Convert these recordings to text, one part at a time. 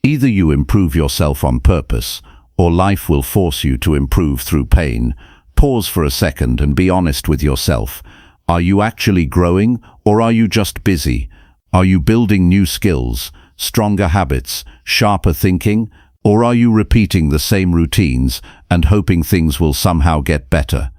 Either you improve yourself on purpose, or life will force you to improve through pain. Pause for a second and be honest with yourself. Are you actually growing, or are you just busy? Are you building new skills, stronger habits, sharper thinking, or are you repeating the same routines and hoping things will somehow get better?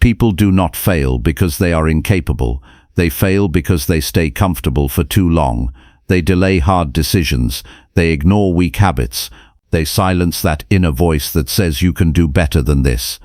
People do not fail because they are incapable. They fail because they stay comfortable for too long. They delay hard decisions. They ignore weak habits. They silence that inner voice that says you can do better than this.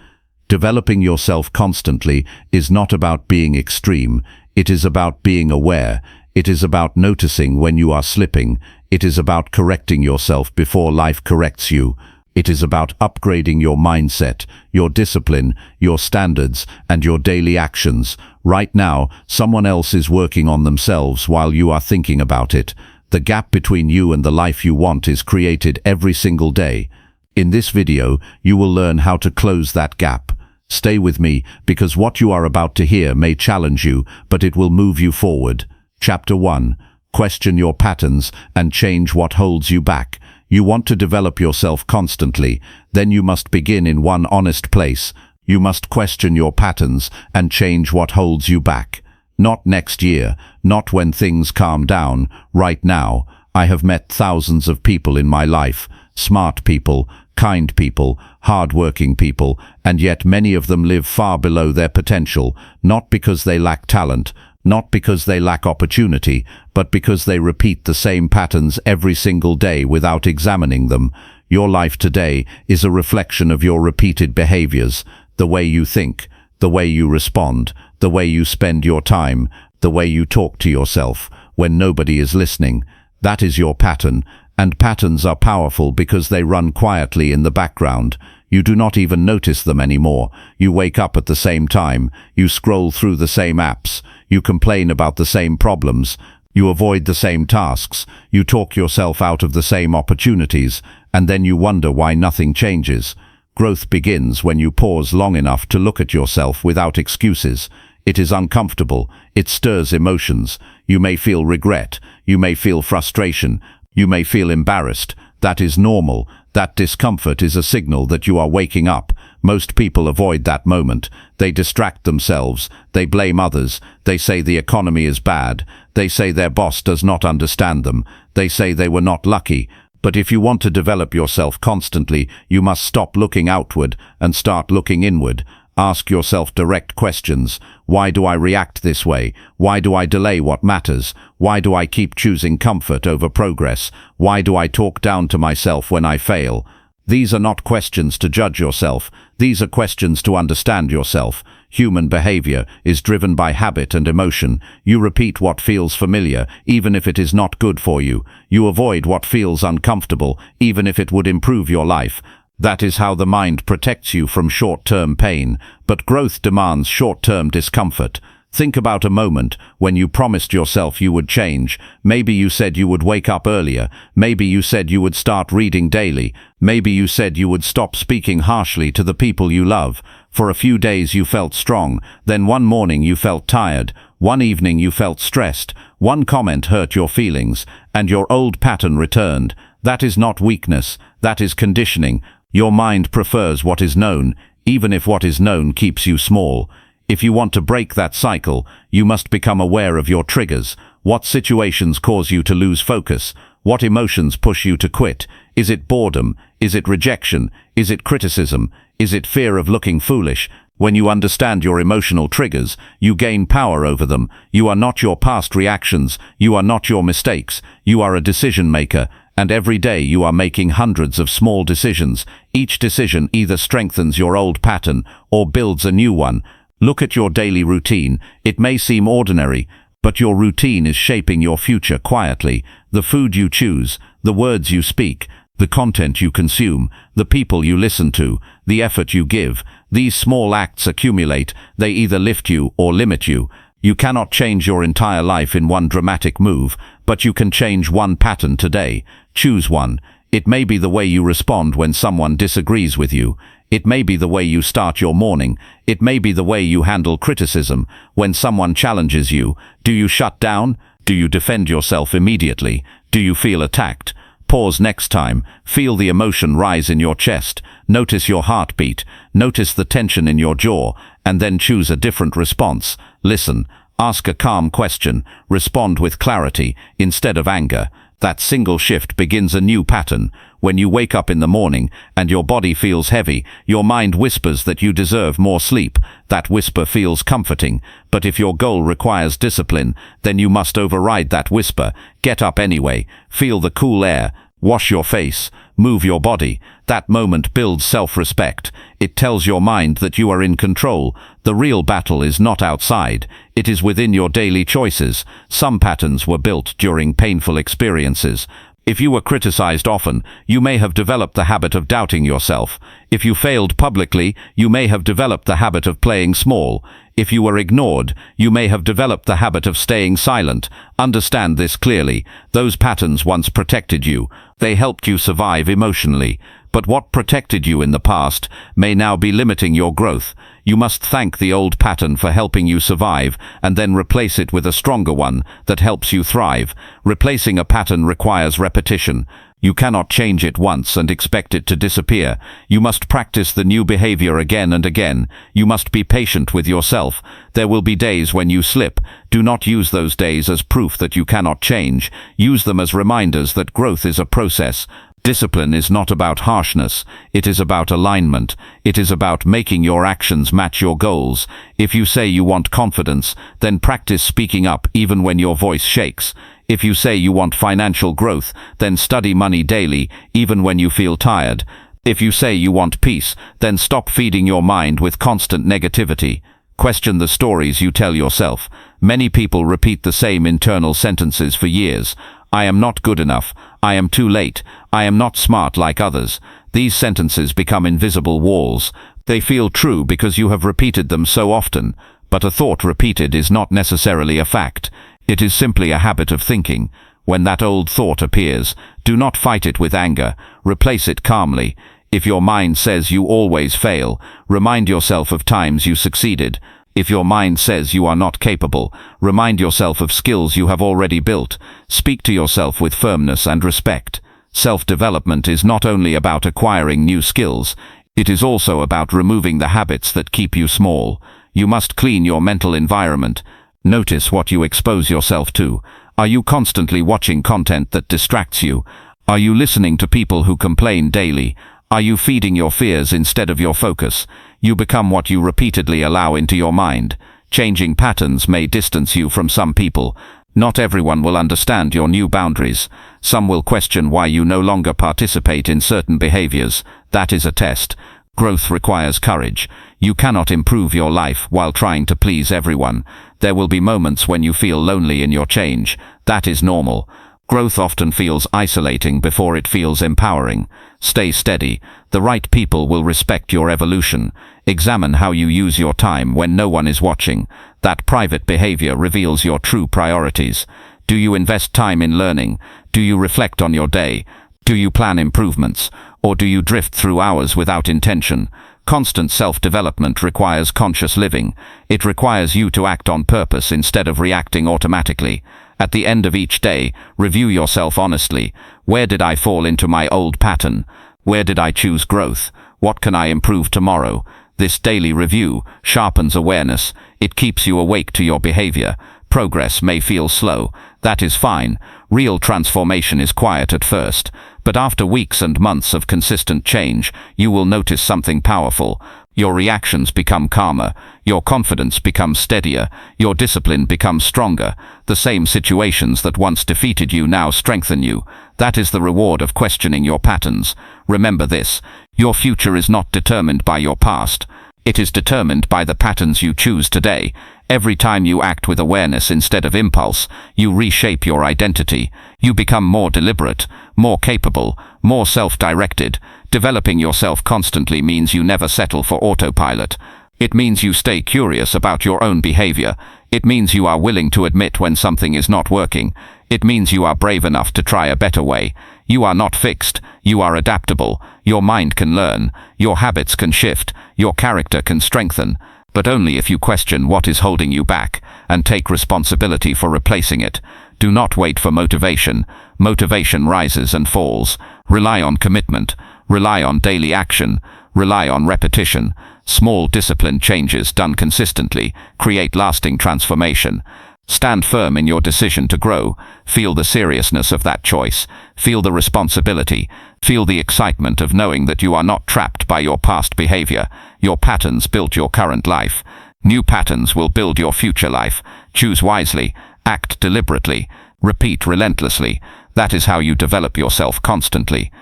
Developing yourself constantly is not about being extreme. It is about being aware. It is about noticing when you are slipping. It is about correcting yourself before life corrects you. It is about upgrading your mindset, your discipline, your standards, and your daily actions. Right now, someone else is working on themselves while you are thinking about it. The gap between you and the life you want is created every single day. In this video, you will learn how to close that gap. Stay with me, because what you are about to hear may challenge you, but it will move you forward. Chapter 1. Question your patterns and change what holds you back. You want to develop yourself constantly, then you must begin in one honest place. You must question your patterns and change what holds you back. Not next year, not when things calm down, right now. I have met thousands of people in my life, smart people, kind people, hard-working people, and yet many of them live far below their potential, not because they lack talent, not because they lack opportunity, but because they repeat the same patterns every single day without examining them. Your life today is a reflection of your repeated behaviors, the way you think, the way you respond, the way you spend your time, the way you talk to yourself when nobody is listening. That is your pattern, and patterns are powerful because they run quietly in the background. You do not even notice them anymore. You wake up at the same time. You scroll through the same apps. You complain about the same problems. You avoid the same tasks. You talk yourself out of the same opportunities, and then you wonder why nothing changes. Growth begins when you pause long enough to look at yourself without excuses. It is uncomfortable. It stirs emotions. You may feel regret. You may feel frustration. You may feel embarrassed. That is normal. That discomfort is a signal that you are waking up. Most people avoid that moment. They distract themselves. They blame others. They say the economy is bad. They say their boss does not understand them. They say they were not lucky. But if you want to develop yourself constantly, you must stop looking outward and start looking inward. Ask yourself direct questions. Why do I react this way? Why do I delay what matters? Why do I keep choosing comfort over progress? Why do I talk down to myself when I fail? These are not questions to judge yourself. These are questions to understand yourself. Human behavior is driven by habit and emotion. You repeat what feels familiar, even if it is not good for you. You avoid what feels uncomfortable, even if it would improve your life. That is how the mind protects you from short-term pain, but growth demands short-term discomfort. Think about a moment when you promised yourself you would change. Maybe you said you would wake up earlier. Maybe you said you would start reading daily. Maybe you said you would stop speaking harshly to the people you love. For a few days you felt strong. Then one morning you felt tired. One evening you felt stressed. One comment hurt your feelings, and your old pattern returned. That is not weakness. That is conditioning. Your mind prefers what is known, even if what is known keeps you small. If you want to break that cycle, you must become aware of your triggers. What situations cause you to lose focus? What emotions push you to quit? Is it boredom? Is it rejection? Is it criticism? Is it fear of looking foolish? When you understand your emotional triggers, you gain power over them. You are not your past reactions. You are not your mistakes. You are a decision maker. And every day you are making hundreds of small decisions. Each decision either strengthens your old pattern or builds a new one. Look at your daily routine. It may seem ordinary, but your routine is shaping your future quietly. The food you choose, the words you speak, the content you consume, the people you listen to, the effort you give. These small acts accumulate. They either lift you or limit you. You cannot change your entire life in one dramatic move, but you can change one pattern today. Choose one. It may be the way you respond when someone disagrees with you. It may be the way you start your morning. It may be the way you handle criticism. When someone challenges you, do you shut down? Do you defend yourself immediately? Do you feel attacked? Pause next time. Feel the emotion rise in your chest. Notice your heartbeat. Notice the tension in your jaw, and then choose a different response. Listen. Ask a calm question. Respond with clarity instead of anger. That single shift begins a new pattern. When you wake up in the morning and your body feels heavy, your mind whispers that you deserve more sleep. That whisper feels comforting, but if your goal requires discipline, then you must override that whisper. Get up anyway. Feel the cool air. Wash your face. Move your body. That moment builds self-respect. It tells your mind that you are in control. The real battle is not outside. It is within your daily choices. Some patterns were built during painful experiences. If you were criticized often, you may have developed the habit of doubting yourself. If you failed publicly, you may have developed the habit of playing small. If you were ignored, you may have developed the habit of staying silent. Understand this clearly. Those patterns once protected you. They helped you survive emotionally. But what protected you in the past may now be limiting your growth. You must thank the old pattern for helping you survive, and then replace it with a stronger one that helps you thrive. Replacing a pattern requires repetition. You cannot change it once and expect it to disappear. You must practice the new behavior again and again. You must be patient with yourself. There will be days when you slip. Do not use those days as proof that you cannot change. Use them as reminders that growth is a process. Discipline is not about harshness. It is about alignment. It is about making your actions match your goals. If you say you want confidence, then practice speaking up even when your voice shakes. If you say you want financial growth, then study money daily, even when you feel tired. If you say you want peace, then stop feeding your mind with constant negativity. Question the stories you tell yourself. Many people repeat the same internal sentences for years. I am not good enough. I am too late. I am not smart like others. These sentences become invisible walls. They feel true because you have repeated them so often, but a thought repeated is not necessarily a fact. It is simply a habit of thinking. When that old thought appears, do not fight it with anger. Replace it calmly. If your mind says you always fail, remind yourself of times you succeeded. If your mind says you are not capable, remind yourself of skills you have already built. Speak to yourself with firmness and respect. Self-development is not only about acquiring new skills, it is also about removing the habits that keep you small. You must clean your mental environment. Notice what you expose yourself to. Are you constantly watching content that distracts you? Are you listening to people who complain daily? Are you feeding your fears instead of your focus? You become what you repeatedly allow into your mind. Changing patterns may distance you from some people. Not everyone will understand your new boundaries. Some will question why you no longer participate in certain behaviors. That is a test. Growth requires courage. You cannot improve your life while trying to please everyone. There will be moments when you feel lonely in your change. That is normal. Growth often feels isolating before it feels empowering. Stay steady. The right people will respect your evolution. Examine how you use your time when no one is watching. That private behavior reveals your true priorities. Do you invest time in learning? Do you reflect on your day? Do you plan improvements? Or do you drift through hours without intention? Constant self-development requires conscious living. It requires you to act on purpose instead of reacting automatically. At the end of each day, review yourself honestly. Where did I fall into my old pattern? Where did I choose growth? What can I improve tomorrow? This daily review sharpens awareness. It keeps you awake to your behavior. Progress may feel slow. That is fine. Real transformation is quiet at first. But after weeks and months of consistent change, you will notice something powerful. Your reactions become calmer. Your confidence becomes steadier. Your discipline becomes stronger. The same situations that once defeated you now strengthen you. That is the reward of questioning your patterns. Remember this. Your future is not determined by your past. It is determined by the patterns you choose today. Every time you act with awareness instead of impulse, you reshape your identity. You become more deliberate, more capable, more self-directed. Developing yourself constantly means you never settle for autopilot. It means you stay curious about your own behavior. It means you are willing to admit when something is not working. It means you are brave enough to try a better way. You are not fixed. You are adaptable. Your mind can learn. Your habits can shift. Your character can strengthen. But only if you question what is holding you back and take responsibility for replacing it. Do not wait for motivation. Motivation rises and falls. Rely on commitment. Rely on daily action. Rely on repetition. Small disciplined changes done consistently create lasting transformation. Stand firm in your decision to grow. Feel the seriousness of that choice. Feel the responsibility. Feel the excitement of knowing that you are not trapped by your past behavior. Your patterns built your current life. New patterns will build your future life. Choose wisely. Act deliberately. Repeat relentlessly. That is how you develop yourself constantly.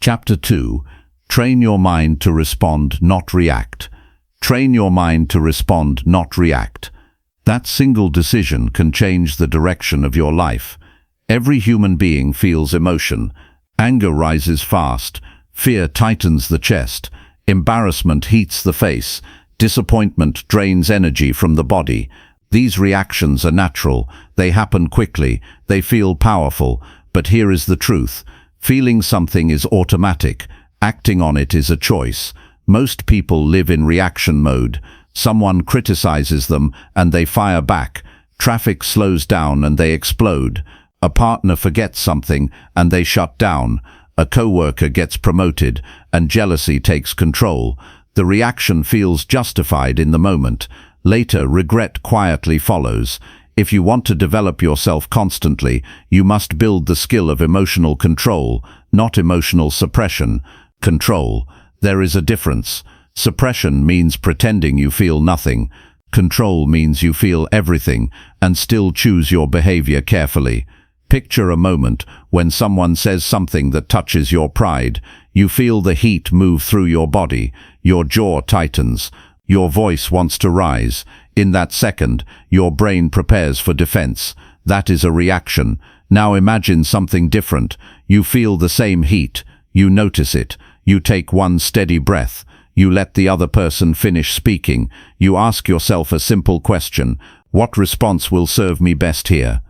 Chapter 2. Train your mind to respond, not react. Train your mind to respond, not react. That single decision can change the direction of your life. Every human being feels emotion. Anger rises fast. Fear tightens the chest. Embarrassment heats the face. Disappointment drains energy from the body. These reactions are natural. They happen quickly. They feel powerful. But here is the truth. Feeling something is automatic. Acting on it is a choice. Most people live in reaction mode. Someone criticizes them and they fire back. Traffic slows down and they explode. A partner forgets something and they shut down. A coworker gets promoted and jealousy takes control. The reaction feels justified in the moment. Later, regret quietly follows. If you want to develop yourself constantly, you must build the skill of emotional control, not emotional suppression. Control. There is a difference. Suppression means pretending you feel nothing. Control means you feel everything and still choose your behavior carefully. Picture a moment when someone says something that touches your pride. You feel the heat move through your body. Your jaw tightens. Your voice wants to rise. In that second, your brain prepares for defense. That is a reaction. Now imagine something different. You feel the same heat. You notice it. You take one steady breath. You let the other person finish speaking. You ask yourself a simple question. What response will serve me best here?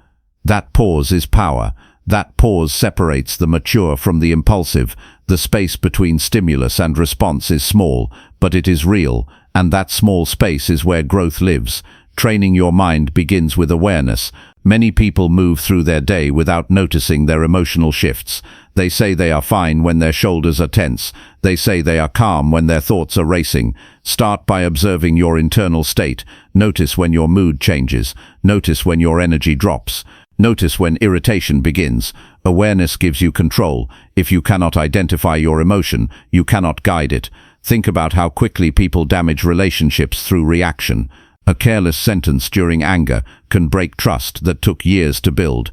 That pause is power. That pause separates the mature from the impulsive. The space between stimulus and response is small, but it is real, and that small space is where growth lives. Training your mind begins with awareness. Many people move through their day without noticing their emotional shifts. They say they are fine when their shoulders are tense. They say they are calm when their thoughts are racing. Start by observing your internal state. Notice when your mood changes. Notice when your energy drops. Notice when irritation begins. Awareness gives you control. If you cannot identify your emotion, you cannot guide it. Think about how quickly people damage relationships through reaction. A careless sentence during anger can break trust that took years to build.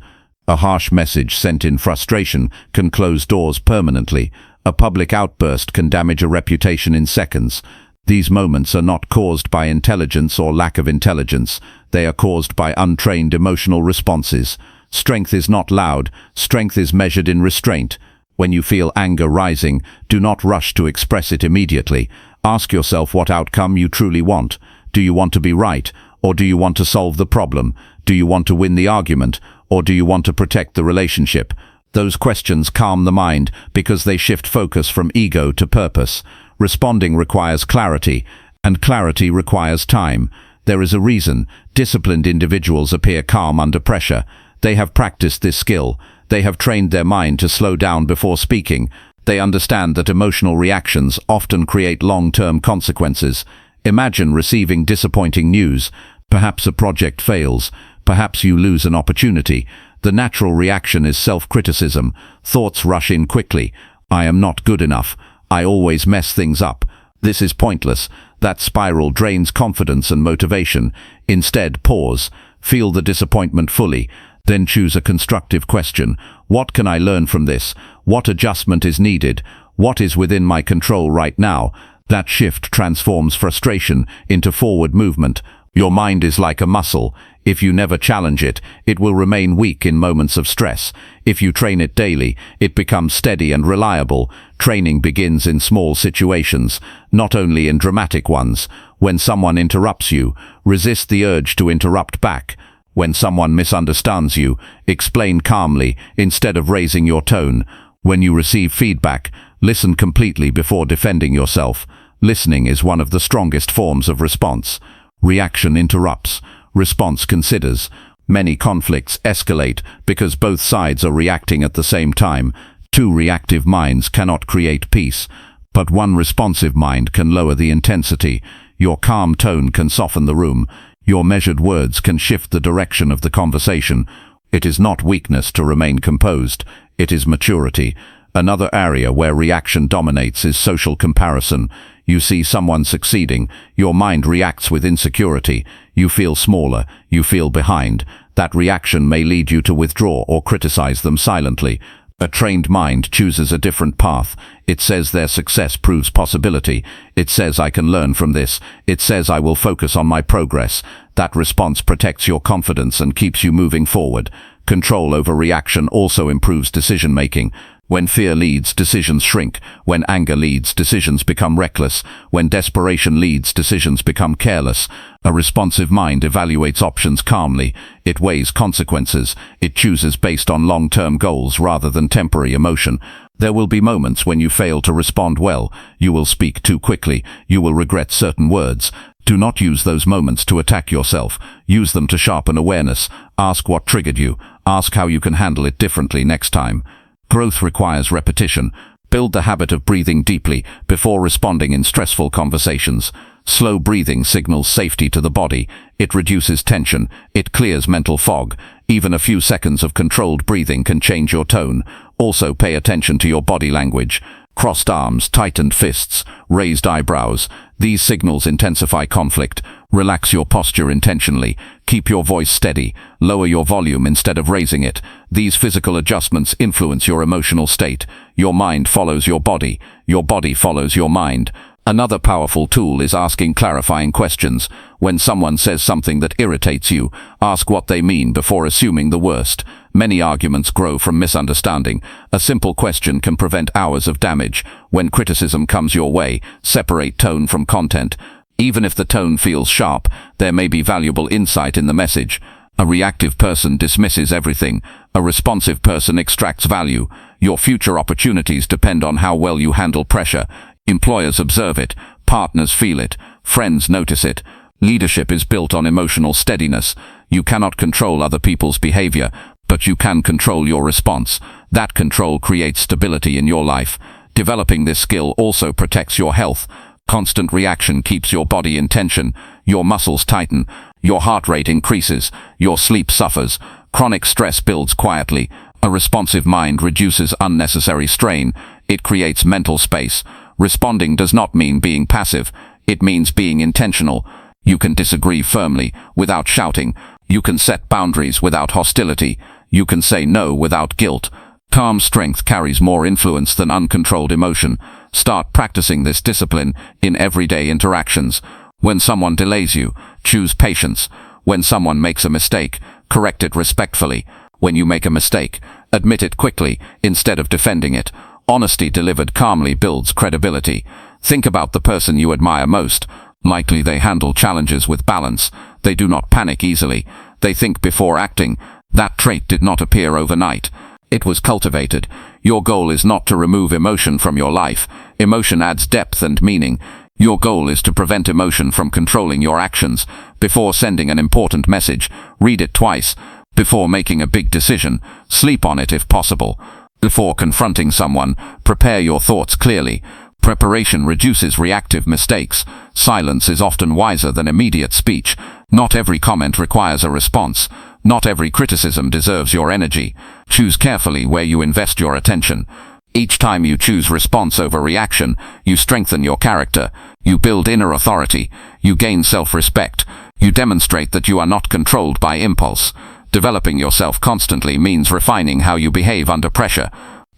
A harsh message sent in frustration can close doors permanently. A public outburst can damage a reputation in seconds. These moments are not caused by intelligence or lack of intelligence. They are caused by untrained emotional responses. Strength is not loud. Strength is measured in restraint. When you feel anger rising, do not rush to express it immediately. Ask yourself what outcome you truly want. Do you want to be right, or do you want to solve the problem? Do you want to win the argument, or do you want to protect the relationship? Those questions calm the mind because they shift focus from ego to purpose. Responding requires clarity, and clarity requires time. There is a reason disciplined individuals appear calm under pressure. They have practiced this skill. They have trained their mind to slow down before speaking. They understand that emotional reactions often create long-term consequences. Imagine receiving disappointing news. Perhaps a project fails. Perhaps you lose an opportunity. The natural reaction is self-criticism. Thoughts rush in quickly. I am not good enough. I always mess things up. This is pointless. That spiral drains confidence and motivation. Instead, pause. Feel the disappointment fully. Then choose a constructive question. What can I learn from this? What adjustment is needed? What is within my control right now? That shift transforms frustration into forward movement. Your mind is like a muscle. If you never challenge it, it will remain weak in moments of stress. If you train it daily, it becomes steady and reliable. Training begins in small situations, not only in dramatic ones. When someone interrupts you, resist the urge to interrupt back. When someone misunderstands you, explain calmly instead of raising your tone. When you receive feedback, listen completely before defending yourself. Listening is one of the strongest forms of response. Reaction interrupts. Response considers. Many conflicts escalate because both sides are reacting at the same time. Two reactive minds cannot create peace, but one responsive mind can lower the intensity. Your calm tone can soften the room. Your measured words can shift the direction of the conversation. It is not weakness to remain composed. It is maturity. Another area where reaction dominates is social comparison. You see someone succeeding, your mind reacts with insecurity. You feel smaller, you feel behind. That reaction may lead you to withdraw or criticize them silently. A trained mind chooses a different path. It says their success proves possibility. It says I can learn from this. It says I will focus on my progress. That response protects your confidence and keeps you moving forward. Control over reaction also improves decision-making. When fear leads, decisions shrink. When anger leads, decisions become reckless. When desperation leads, decisions become careless. A responsive mind evaluates options calmly. It weighs consequences. It chooses based on long-term goals rather than temporary emotion. There will be moments when you fail to respond well. You will speak too quickly. You will regret certain words. Do not use those moments to attack yourself. Use them to sharpen awareness. Ask what triggered you. Ask how you can handle it differently next time. Growth requires repetition. Build the habit of breathing deeply before responding in stressful conversations. Slow breathing signals safety to the body. It reduces tension. It clears mental fog. Even a few seconds of controlled breathing can change your tone. Also pay attention to your body language. Crossed arms, tightened fists, raised eyebrows. These signals intensify conflict. Relax your posture intentionally. Keep your voice steady. Lower your volume instead of raising it. These physical adjustments influence your emotional state. Your mind follows your body. Your body follows your mind. Another powerful tool is asking clarifying questions. When someone says something that irritates you, ask what they mean before assuming the worst. Many arguments grow from misunderstanding. A simple question can prevent hours of damage. When criticism comes your way, separate tone from content. Even if the tone feels sharp, there may be valuable insight in the message. A reactive person dismisses everything. A responsive person extracts value. Your future opportunities depend on how well you handle pressure. Employers observe it. Partners feel it. Friends notice it. Leadership is built on emotional steadiness. You cannot control other people's behavior, but you can control your response. That control creates stability in your life. Developing this skill also protects your health. Constant reaction keeps your body in tension. Your muscles tighten. Your heart rate increases. Your sleep suffers. Chronic stress builds quietly. A responsive mind reduces unnecessary strain. It creates mental space. Responding does not mean being passive. It means being intentional. You can disagree firmly, without shouting. You can set boundaries without hostility. You can say no without guilt. Calm strength carries more influence than uncontrolled emotion. Start practicing this discipline in everyday interactions. When someone delays you, choose patience. When someone makes a mistake, correct it respectfully. When you make a mistake, admit it quickly instead of defending it. Honesty delivered calmly builds credibility. Think about the person you admire most. Likely they handle challenges with balance. They do not panic easily. They think before acting. That trait did not appear overnight. It was cultivated. Your goal is not to remove emotion from your life. Emotion adds depth and meaning. Your goal is to prevent emotion from controlling your actions. Before sending an important message, read it twice. Before making a big decision, sleep on it if possible. Before confronting someone, prepare your thoughts clearly. Preparation reduces reactive mistakes. Silence is often wiser than immediate speech. Not every comment requires a response. Not every criticism deserves your energy. Choose carefully where you invest your attention. Each time you choose response over reaction, you strengthen your character. You build inner authority. You gain self-respect. You demonstrate that you are not controlled by impulse. Developing yourself constantly means refining how you behave under pressure.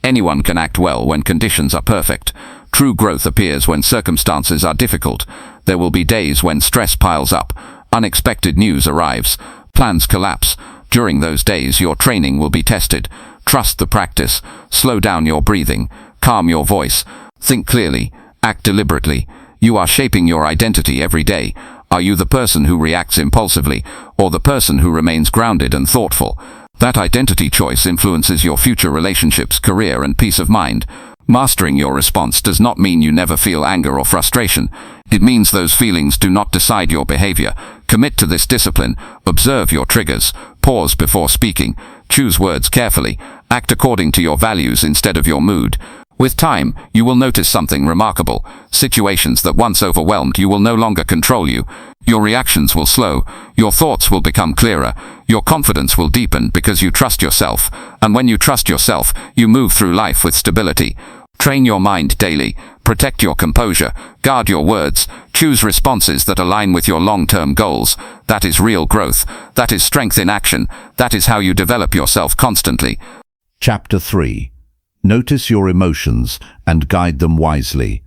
Anyone can act well when conditions are perfect. True growth appears when circumstances are difficult. There will be days when stress piles up. Unexpected news arrives. Plans collapse. During those days, your training will be tested. Trust the practice. Slow down your breathing. Calm your voice. Think clearly. Act deliberately. You are shaping your identity every day. Are you the person who reacts impulsively, or the person who remains grounded and thoughtful? That identity choice influences your future relationships, career, and peace of mind. Mastering your response does not mean you never feel anger or frustration. It means those feelings do not decide your behavior. Commit to this discipline. Observe your triggers. Pause before speaking. Choose words carefully. Act according to your values instead of your mood. With time, you will notice something remarkable. Situations that once overwhelmed you will no longer control you. Your reactions will slow. Your thoughts will become clearer. Your confidence will deepen because you trust yourself. And when you trust yourself, you move through life with stability. Train your mind daily. Protect your composure. Guard your words. Choose responses that align with your long-term goals. That is real growth. That is strength in action. That is how you develop yourself constantly. Chapter 3. Notice your emotions and guide them wisely.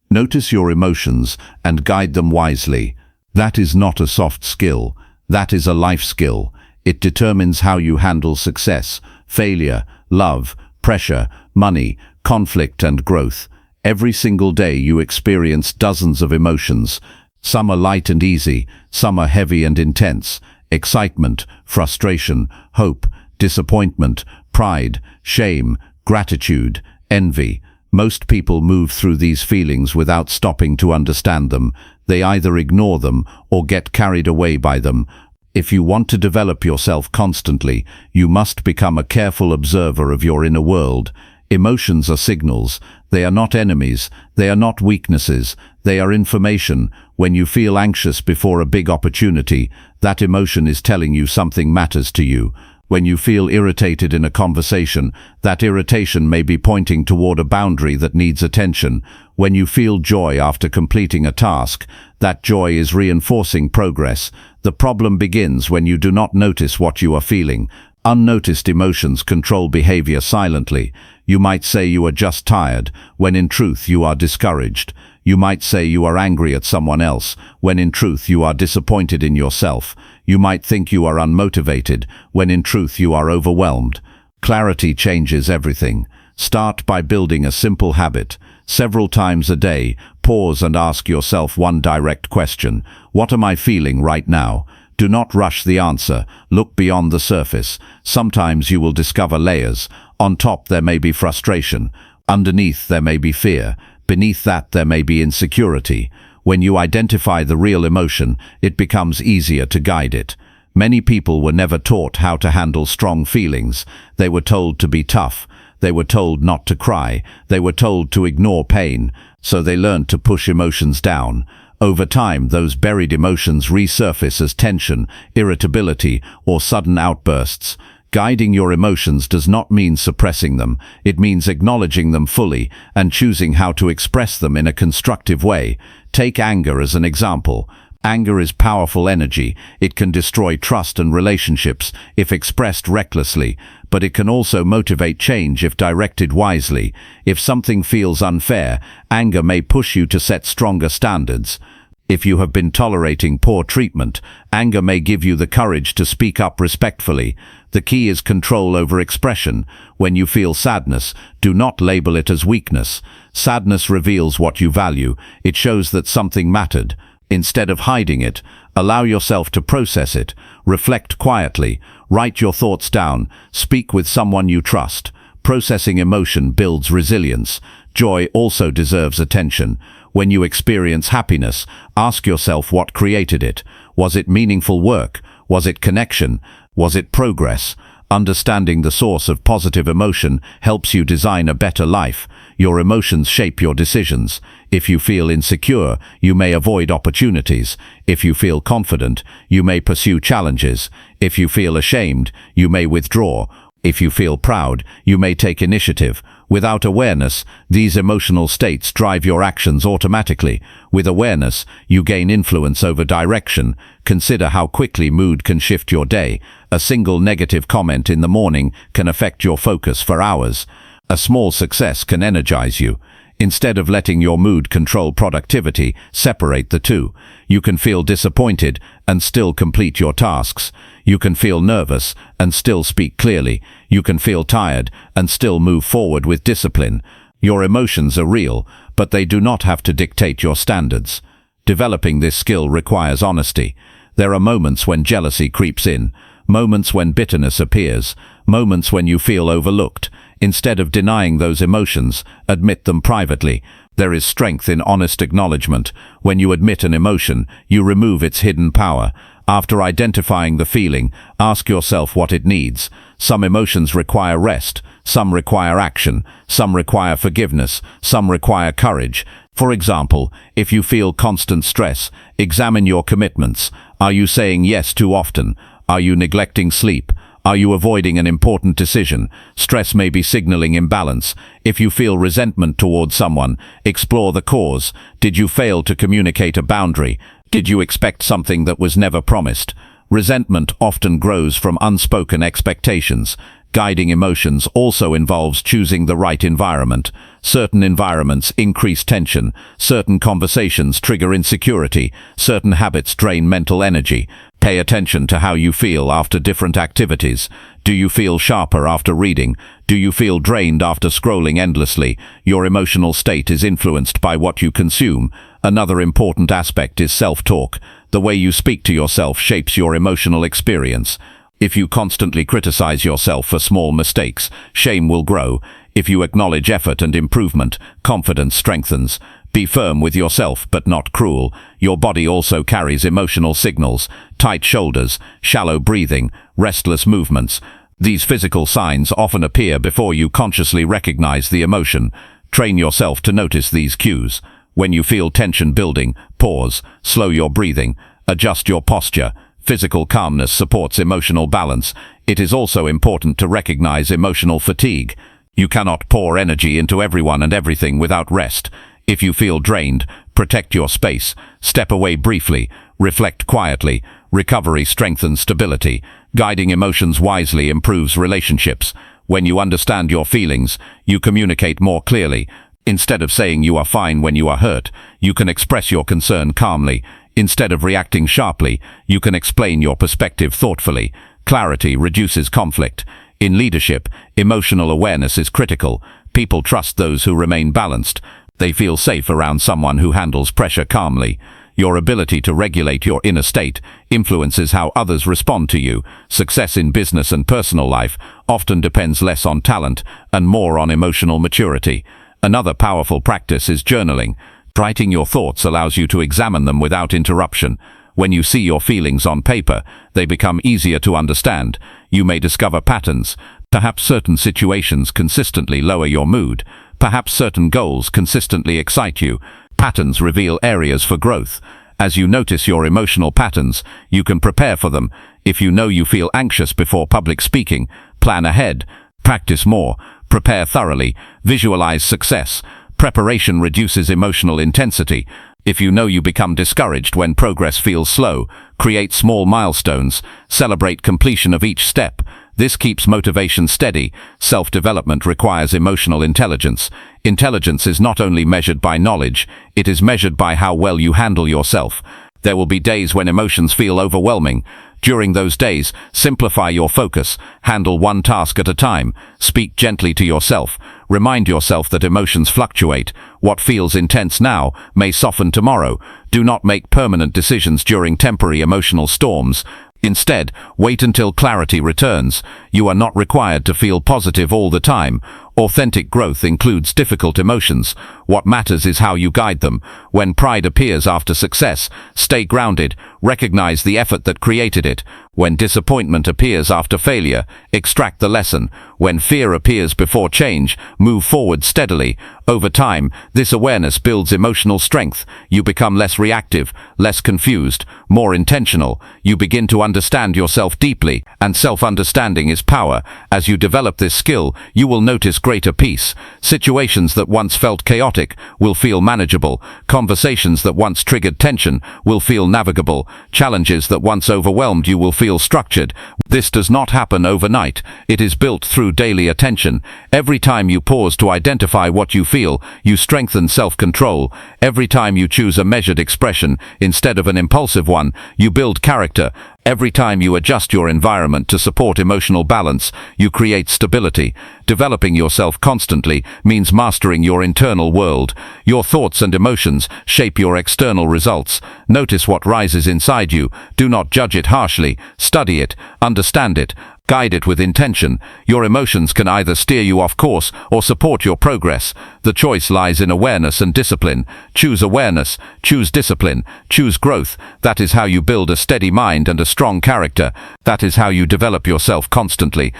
Notice your emotions and guide them wisely. That is not a soft skill. That is a life skill. It determines how you handle success, failure, love, pressure, money, conflict and growth. Every single day you experience dozens of emotions. Some are light and easy, some are heavy and intense. Excitement, frustration, hope, disappointment, pride, shame, gratitude, envy. Most people move through these feelings without stopping to understand them. They either ignore them or get carried away by them. If you want to develop yourself constantly, you must become a careful observer of your inner world. Emotions are signals. They are not enemies. They are not weaknesses. They are information. When you feel anxious before a big opportunity, that emotion is telling you something matters to you. When you feel irritated in a conversation, that irritation may be pointing toward a boundary that needs attention. When you feel joy after completing a task, that joy is reinforcing progress. The problem begins when you do not notice what you are feeling. Unnoticed emotions control behavior silently. You might say you are just tired, when in truth you are discouraged. You might say you are angry at someone else, when in truth you are disappointed in yourself. You might think you are unmotivated, when in truth you are overwhelmed. Clarity changes everything. Start by building a simple habit. Several times a day, pause and ask yourself one direct question. What am I feeling right now? Do not rush the answer. Look beyond the surface. Sometimes you will discover layers. On top there may be frustration. Underneath there may be fear. Beneath that there may be insecurity. When you identify the real emotion, it becomes easier to guide it. Many people were never taught how to handle strong feelings. They were told to be tough. They were told not to cry. They were told to ignore pain. So they learned to push emotions down. Over time, those buried emotions resurface as tension, irritability, or sudden outbursts. Guiding your emotions does not mean suppressing them. It means acknowledging them fully and choosing how to express them in a constructive way. Take anger as an example. Anger is powerful energy. It can destroy trust and relationships if expressed recklessly, but it can also motivate change if directed wisely. If something feels unfair, anger may push you to set stronger standards. If you have been tolerating poor treatment, anger may give you the courage to speak up respectfully. The key is control over expression. When you feel sadness, do not label it as weakness. Sadness reveals what you value. It shows that something mattered. Instead of hiding it, allow yourself to process it. Reflect quietly. Write your thoughts down. Speak with someone you trust. Processing emotion builds resilience. Joy also deserves attention. When you experience happiness, ask yourself what created it. Was it meaningful work? Was it connection? Was it progress? Understanding the source of positive emotion helps you design a better life. Your emotions shape your decisions. If you feel insecure, you may avoid opportunities. If you feel confident, you may pursue challenges. If you feel ashamed, you may withdraw. If you feel proud, you may take initiative. Without awareness, these emotional states drive your actions automatically. With awareness, you gain influence over direction. Consider how quickly mood can shift your day. A single negative comment in the morning can affect your focus for hours. A small success can energize you. Instead of letting your mood control productivity, separate the two. You can feel disappointed and still complete your tasks. You can feel nervous and still speak clearly. You can feel tired and still move forward with discipline. Your emotions are real, but they do not have to dictate your standards. Developing this skill requires honesty. There are moments when jealousy creeps in, moments when bitterness appears, moments when you feel overlooked. Instead of denying those emotions, admit them privately. There is strength in honest acknowledgement. When you admit an emotion, you remove its hidden power. After identifying the feeling, ask yourself what it needs. Some emotions require rest, some require action, some require forgiveness, some require courage. For example, if you feel constant stress, examine your commitments. Are you saying yes too often? Are you neglecting sleep? Are you avoiding an important decision? Stress may be signaling imbalance. If you feel resentment towards someone, explore the cause. Did you fail to communicate a boundary? Did you expect something that was never promised? Resentment often grows from unspoken expectations. Guiding emotions also involves choosing the right environment. Certain environments increase tension. Certain conversations trigger insecurity. Certain habits drain mental energy. Pay attention to how you feel after different activities. Do you feel sharper after reading? Do you feel drained after scrolling endlessly? Your emotional state is influenced by what you consume. Another important aspect is self-talk. The way you speak to yourself shapes your emotional experience. If you constantly criticize yourself for small mistakes, shame will grow. If you acknowledge effort and improvement, confidence strengthens. Be firm with yourself, but not cruel. Your body also carries emotional signals: tight shoulders, shallow breathing, restless movements. These physical signs often appear before you consciously recognize the emotion. Train yourself to notice these cues. When you feel tension building, pause, slow your breathing, adjust your posture. Physical calmness supports emotional balance. It is also important to recognize emotional fatigue. You cannot pour energy into everyone and everything without rest. If you feel drained, protect your space. Step away briefly. Reflect quietly. Recovery strengthens stability. Guiding emotions wisely improves relationships. When you understand your feelings, you communicate more clearly. Instead of saying you are fine when you are hurt, you can express your concern calmly. Instead of reacting sharply, you can explain your perspective thoughtfully. Clarity reduces conflict. In leadership, emotional awareness is critical. People trust those who remain balanced. They feel safe around someone who handles pressure calmly. Your ability to regulate your inner state influences how others respond to you. Success in business and personal life often depends less on talent and more on emotional maturity. Another powerful practice is journaling. Writing your thoughts allows you to examine them without interruption. When you see your feelings on paper, they become easier to understand. You may discover patterns. Perhaps certain situations consistently lower your mood. Perhaps certain goals consistently excite you. Patterns reveal areas for growth. As you notice your emotional patterns, you can prepare for them. If you know you feel anxious before public speaking, plan ahead. Practice more. Prepare thoroughly. Visualize success. Preparation reduces emotional intensity. If you know you become discouraged when progress feels slow, create small milestones. Celebrate completion of each step. This keeps motivation steady. Self-development requires emotional intelligence. Intelligence is not only measured by knowledge, it is measured by how well you handle yourself. There will be days when emotions feel overwhelming. During those days, simplify your focus. Handle one task at a time. Speak gently to yourself. Remind yourself that emotions fluctuate. What feels intense now may soften tomorrow. Do not make permanent decisions during temporary emotional storms. Instead, wait until clarity returns. You are not required to feel positive all the time. Authentic growth includes difficult emotions. What matters is how you guide them. When pride appears after success, stay grounded. Recognize the effort that created it. When disappointment appears after failure, extract the lesson. When fear appears before change, move forward steadily. Over time, this awareness builds emotional strength. You become less reactive, less confused, more intentional. You begin to understand yourself deeply, and self-understanding is power. As you develop this skill, you will notice greater peace. Situations that once felt chaotic will feel manageable. Conversations that once triggered tension will feel navigable. Challenges that once overwhelmed you will feel structured. This does not happen overnight. It is built through daily attention. Every time you pause to identify what you feel, you strengthen self-control. Every time you choose a measured expression instead of an impulsive one, you build character. Every time you adjust your environment to support emotional balance, you create stability. Developing yourself constantly means mastering your internal world. Your thoughts and emotions shape your external results. Notice what rises inside you. Do not judge it harshly. Study it. Understand it. Guide it with intention. Your emotions can either steer you off course or support your progress. The choice lies in awareness and discipline. Choose awareness, choose discipline, choose growth. That is how you build a steady mind and a strong character. That is how you develop yourself constantly.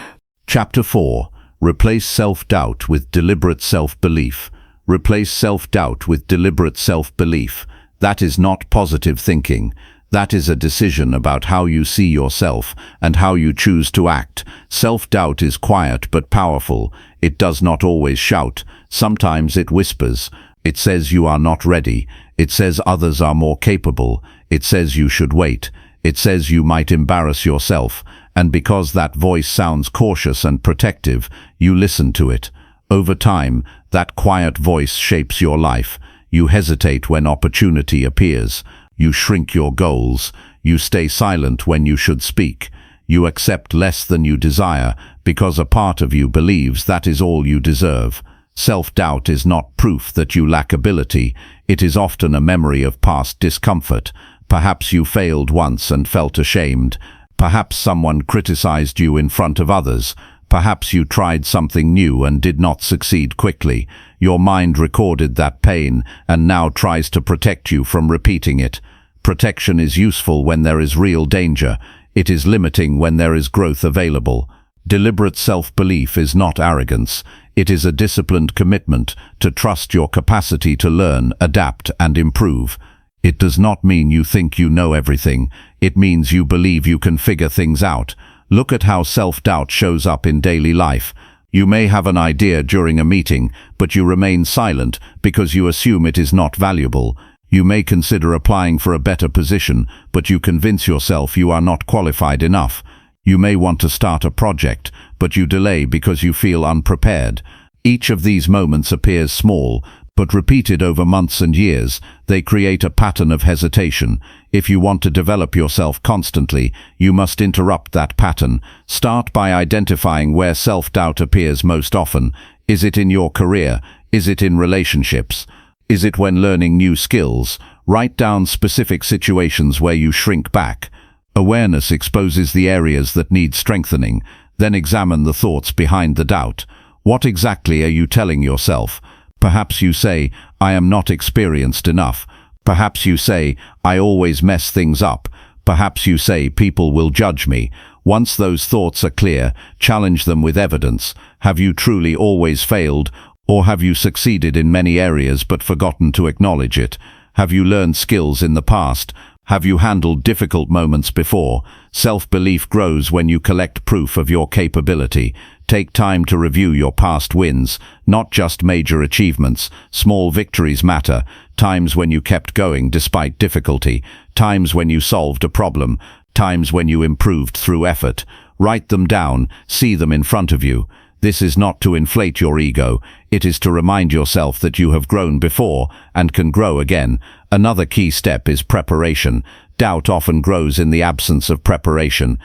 Chapter 4. Replace self-doubt with deliberate self-belief. Replace self-doubt with deliberate self-belief. That is not positive thinking. That is a decision about how you see yourself and how you choose to act. Self-doubt is quiet but powerful. It does not always shout. Sometimes it whispers. It says you are not ready. It says others are more capable. It says you should wait. It says you might embarrass yourself. And because that voice sounds cautious and protective, you listen to it. Over time, that quiet voice shapes your life. You hesitate when opportunity appears. You shrink your goals. You stay silent when you should speak. You accept less than you desire because a part of you believes that is all you deserve. Self-doubt is not proof that you lack ability. It is often a memory of past discomfort. Perhaps you failed once and felt ashamed. Perhaps someone criticized you in front of others. Perhaps you tried something new and did not succeed quickly. Your mind recorded that pain and now tries to protect you from repeating it. Protection is useful when there is real danger. It is limiting when there is growth available. Deliberate self-belief is not arrogance. It is a disciplined commitment to trust your capacity to learn, adapt, and improve. It does not mean you think you know everything. It means you believe you can figure things out. Look at how self-doubt shows up in daily life. You may have an idea during a meeting, but you remain silent because you assume it is not valuable. You may consider applying for a better position, but you convince yourself you are not qualified enough. You may want to start a project, but you delay because you feel unprepared. Each of these moments appears small, but repeated over months and years, they create a pattern of hesitation. If you want to develop yourself constantly, you must interrupt that pattern. Start by identifying where self-doubt appears most often. Is it in your career? Is it in relationships? Is it when learning new skills? Write down specific situations where you shrink back. Awareness exposes the areas that need strengthening. Then examine the thoughts behind the doubt. What exactly are you telling yourself? Perhaps you say, I am not experienced enough. Perhaps you say, I always mess things up. Perhaps you say, people will judge me. Once those thoughts are clear, challenge them with evidence. Have you truly always failed? Or have you succeeded in many areas but forgotten to acknowledge it? Have you learned skills in the past? Have you handled difficult moments before? Self-belief grows when you collect proof of your capability. Take time to review your past wins, not just major achievements. Small victories matter. Times when you kept going despite difficulty. Times when you solved a problem. Times when you improved through effort. Write them down. See them in front of you. This is not to inflate your ego. It is to remind yourself that you have grown before and can grow again. Another key step is preparation. Doubt often grows in the absence of preparation.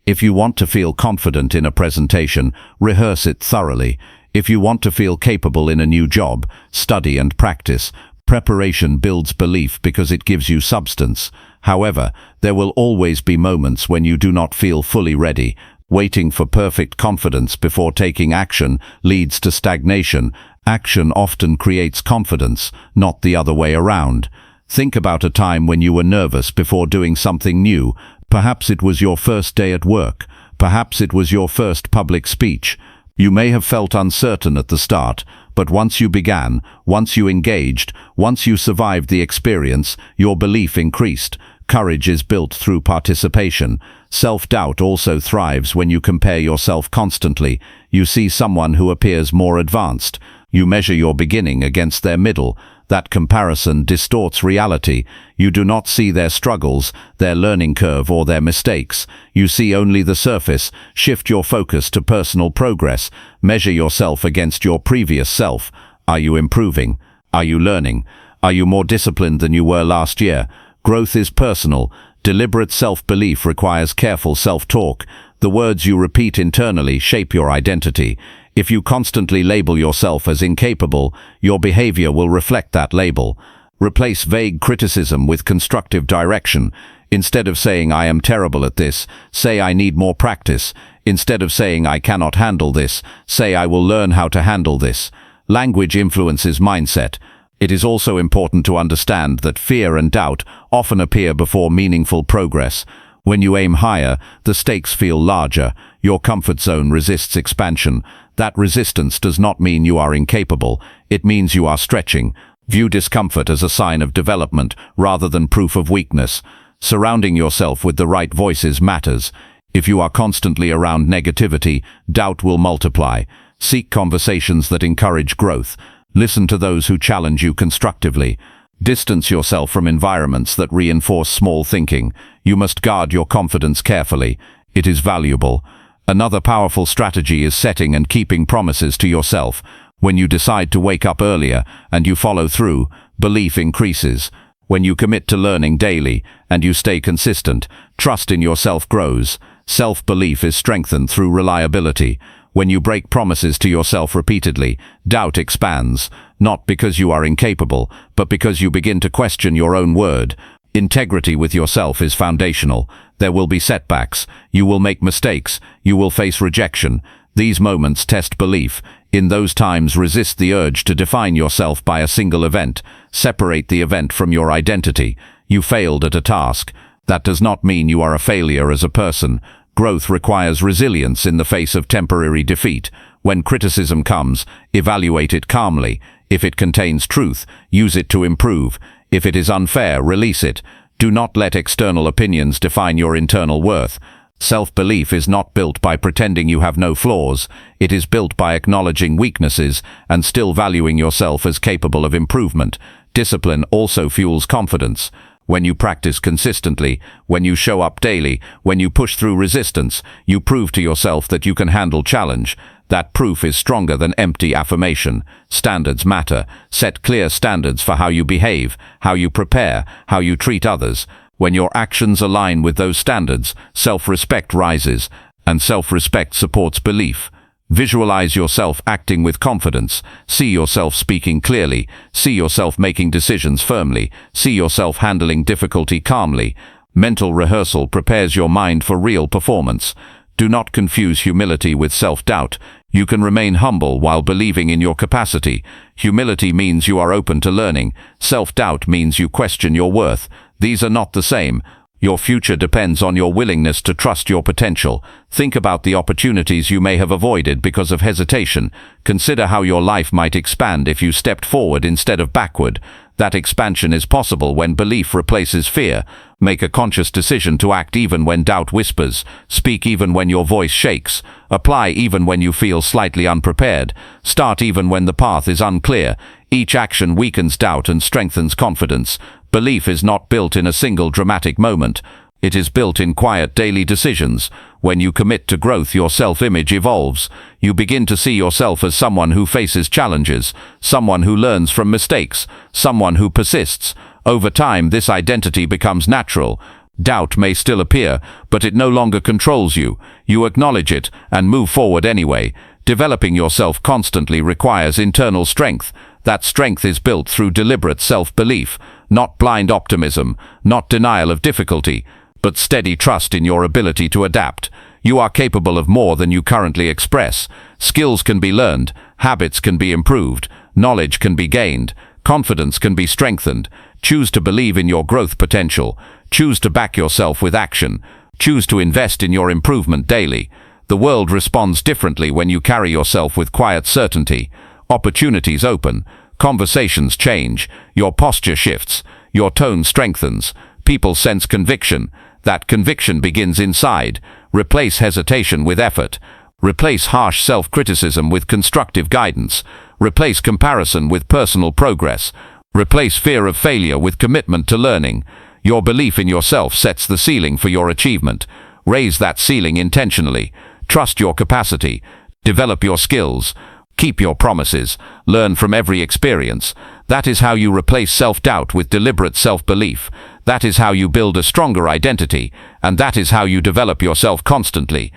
If you want to feel confident in a presentation, rehearse it thoroughly. If you want to feel capable in a new job, study and practice. Preparation builds belief because it gives you substance. However, there will always be moments when you do not feel fully ready. Waiting for perfect confidence before taking action leads to stagnation. Action often creates confidence, not the other way around. Think about a time when you were nervous before doing something new. Perhaps it was your first day at work. Perhaps it was your first public speech. You may have felt uncertain at the start, but once you began, once you engaged, once you survived the experience, your belief increased. Courage is built through participation. Self-doubt also thrives when you compare yourself constantly. You see someone who appears more advanced. You measure your beginning against their middle. That comparison distorts reality. You do not see their struggles, their learning curve, or their mistakes. You see only the surface. Shift your focus to personal progress. Measure yourself against your previous self. Are you improving? Are you learning? Are you more disciplined than you were last year? Growth is personal. Deliberate self-belief requires careful self-talk. The words you repeat internally shape your identity. If you constantly label yourself as incapable, your behavior will reflect that label. Replace vague criticism with constructive direction. Instead of saying, I am terrible at this, say, I need more practice. Instead of saying, "I cannot handle this," say, "I will learn how to handle this." Language influences mindset. It is also important to understand that fear and doubt often appear before meaningful progress. When you aim higher, the stakes feel larger. Your comfort zone resists expansion. That resistance does not mean you are incapable. It means you are stretching. View discomfort as a sign of development rather than proof of weakness. Surrounding yourself with the right voices matters. If you are constantly around negativity, doubt will multiply. Seek conversations that encourage growth. Listen to those who challenge you constructively. Distance yourself from environments that reinforce small thinking. You must guard your confidence carefully. It is valuable. Another powerful strategy is setting and keeping promises to yourself. When you decide to wake up earlier and you follow through, belief increases. When you commit to learning daily and you stay consistent, trust in yourself grows. Self-belief is strengthened through reliability. When you break promises to yourself repeatedly, doubt expands, not because you are incapable, but because you begin to question your own word. Integrity with yourself is foundational. There will be setbacks. You will make mistakes. You will face rejection. These moments test belief. In those times, resist the urge to define yourself by a single event. Separate the event from your identity. You failed at a task. That does not mean you are a failure as a person. Growth requires resilience in the face of temporary defeat. When criticism comes, evaluate it calmly. If it contains truth, use it to improve. If it is unfair, release it. Do not let external opinions define your internal worth. Self-belief is not built by pretending you have no flaws. It is built by acknowledging weaknesses and still valuing yourself as capable of improvement. Discipline also fuels confidence. When you practice consistently, when you show up daily, when you push through resistance, you prove to yourself that you can handle challenge. That proof is stronger than empty affirmation. Standards matter. Set clear standards for how you behave, how you prepare, how you treat others. When your actions align with those standards, self-respect rises, and self-respect supports belief. Visualize yourself acting with confidence. See yourself speaking clearly. See yourself making decisions firmly. See yourself handling difficulty calmly. Mental rehearsal prepares your mind for real performance. Do not confuse humility with self-doubt. You can remain humble while believing in your capacity. Humility means you are open to learning. Self-doubt means you question your worth. These are not the same. Your future depends on your willingness to trust your potential. Think about the opportunities you may have avoided because of hesitation. Consider how your life might expand if you stepped forward instead of backward. That expansion is possible when belief replaces fear. Make a conscious decision to act even when doubt whispers. Speak even when your voice shakes. Apply even when you feel slightly unprepared. Start even when the path is unclear. Each action weakens doubt and strengthens confidence. Belief is not built in a single dramatic moment. It is built in quiet daily decisions. When you commit to growth, your self-image evolves. You begin to see yourself as someone who faces challenges, someone who learns from mistakes, someone who persists. Over time, this identity becomes natural. Doubt may still appear, but it no longer controls you. You acknowledge it and move forward anyway. Developing yourself constantly requires internal strength. That strength is built through deliberate self-belief, not blind optimism, not denial of difficulty, but steady trust in your ability to adapt. You are capable of more than you currently express. Skills can be learned, habits can be improved, knowledge can be gained, confidence can be strengthened. Choose to believe in your growth potential. Choose to back yourself with action. Choose to invest in your improvement daily. The world responds differently when you carry yourself with quiet certainty. Opportunities open. Conversations change. Your posture shifts. Your tone strengthens. People sense conviction. That conviction begins inside. Replace hesitation with effort. Replace harsh self-criticism with constructive guidance. Replace comparison with personal progress. Replace fear of failure with commitment to learning. Your belief in yourself sets the ceiling for your achievement. Raise that ceiling intentionally. Trust your capacity. Develop your skills. Keep your promises. Learn from every experience. That is how you replace self-doubt with deliberate self-belief. That is how you build a stronger identity. And that is how you develop yourself constantly.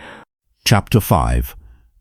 Chapter 5.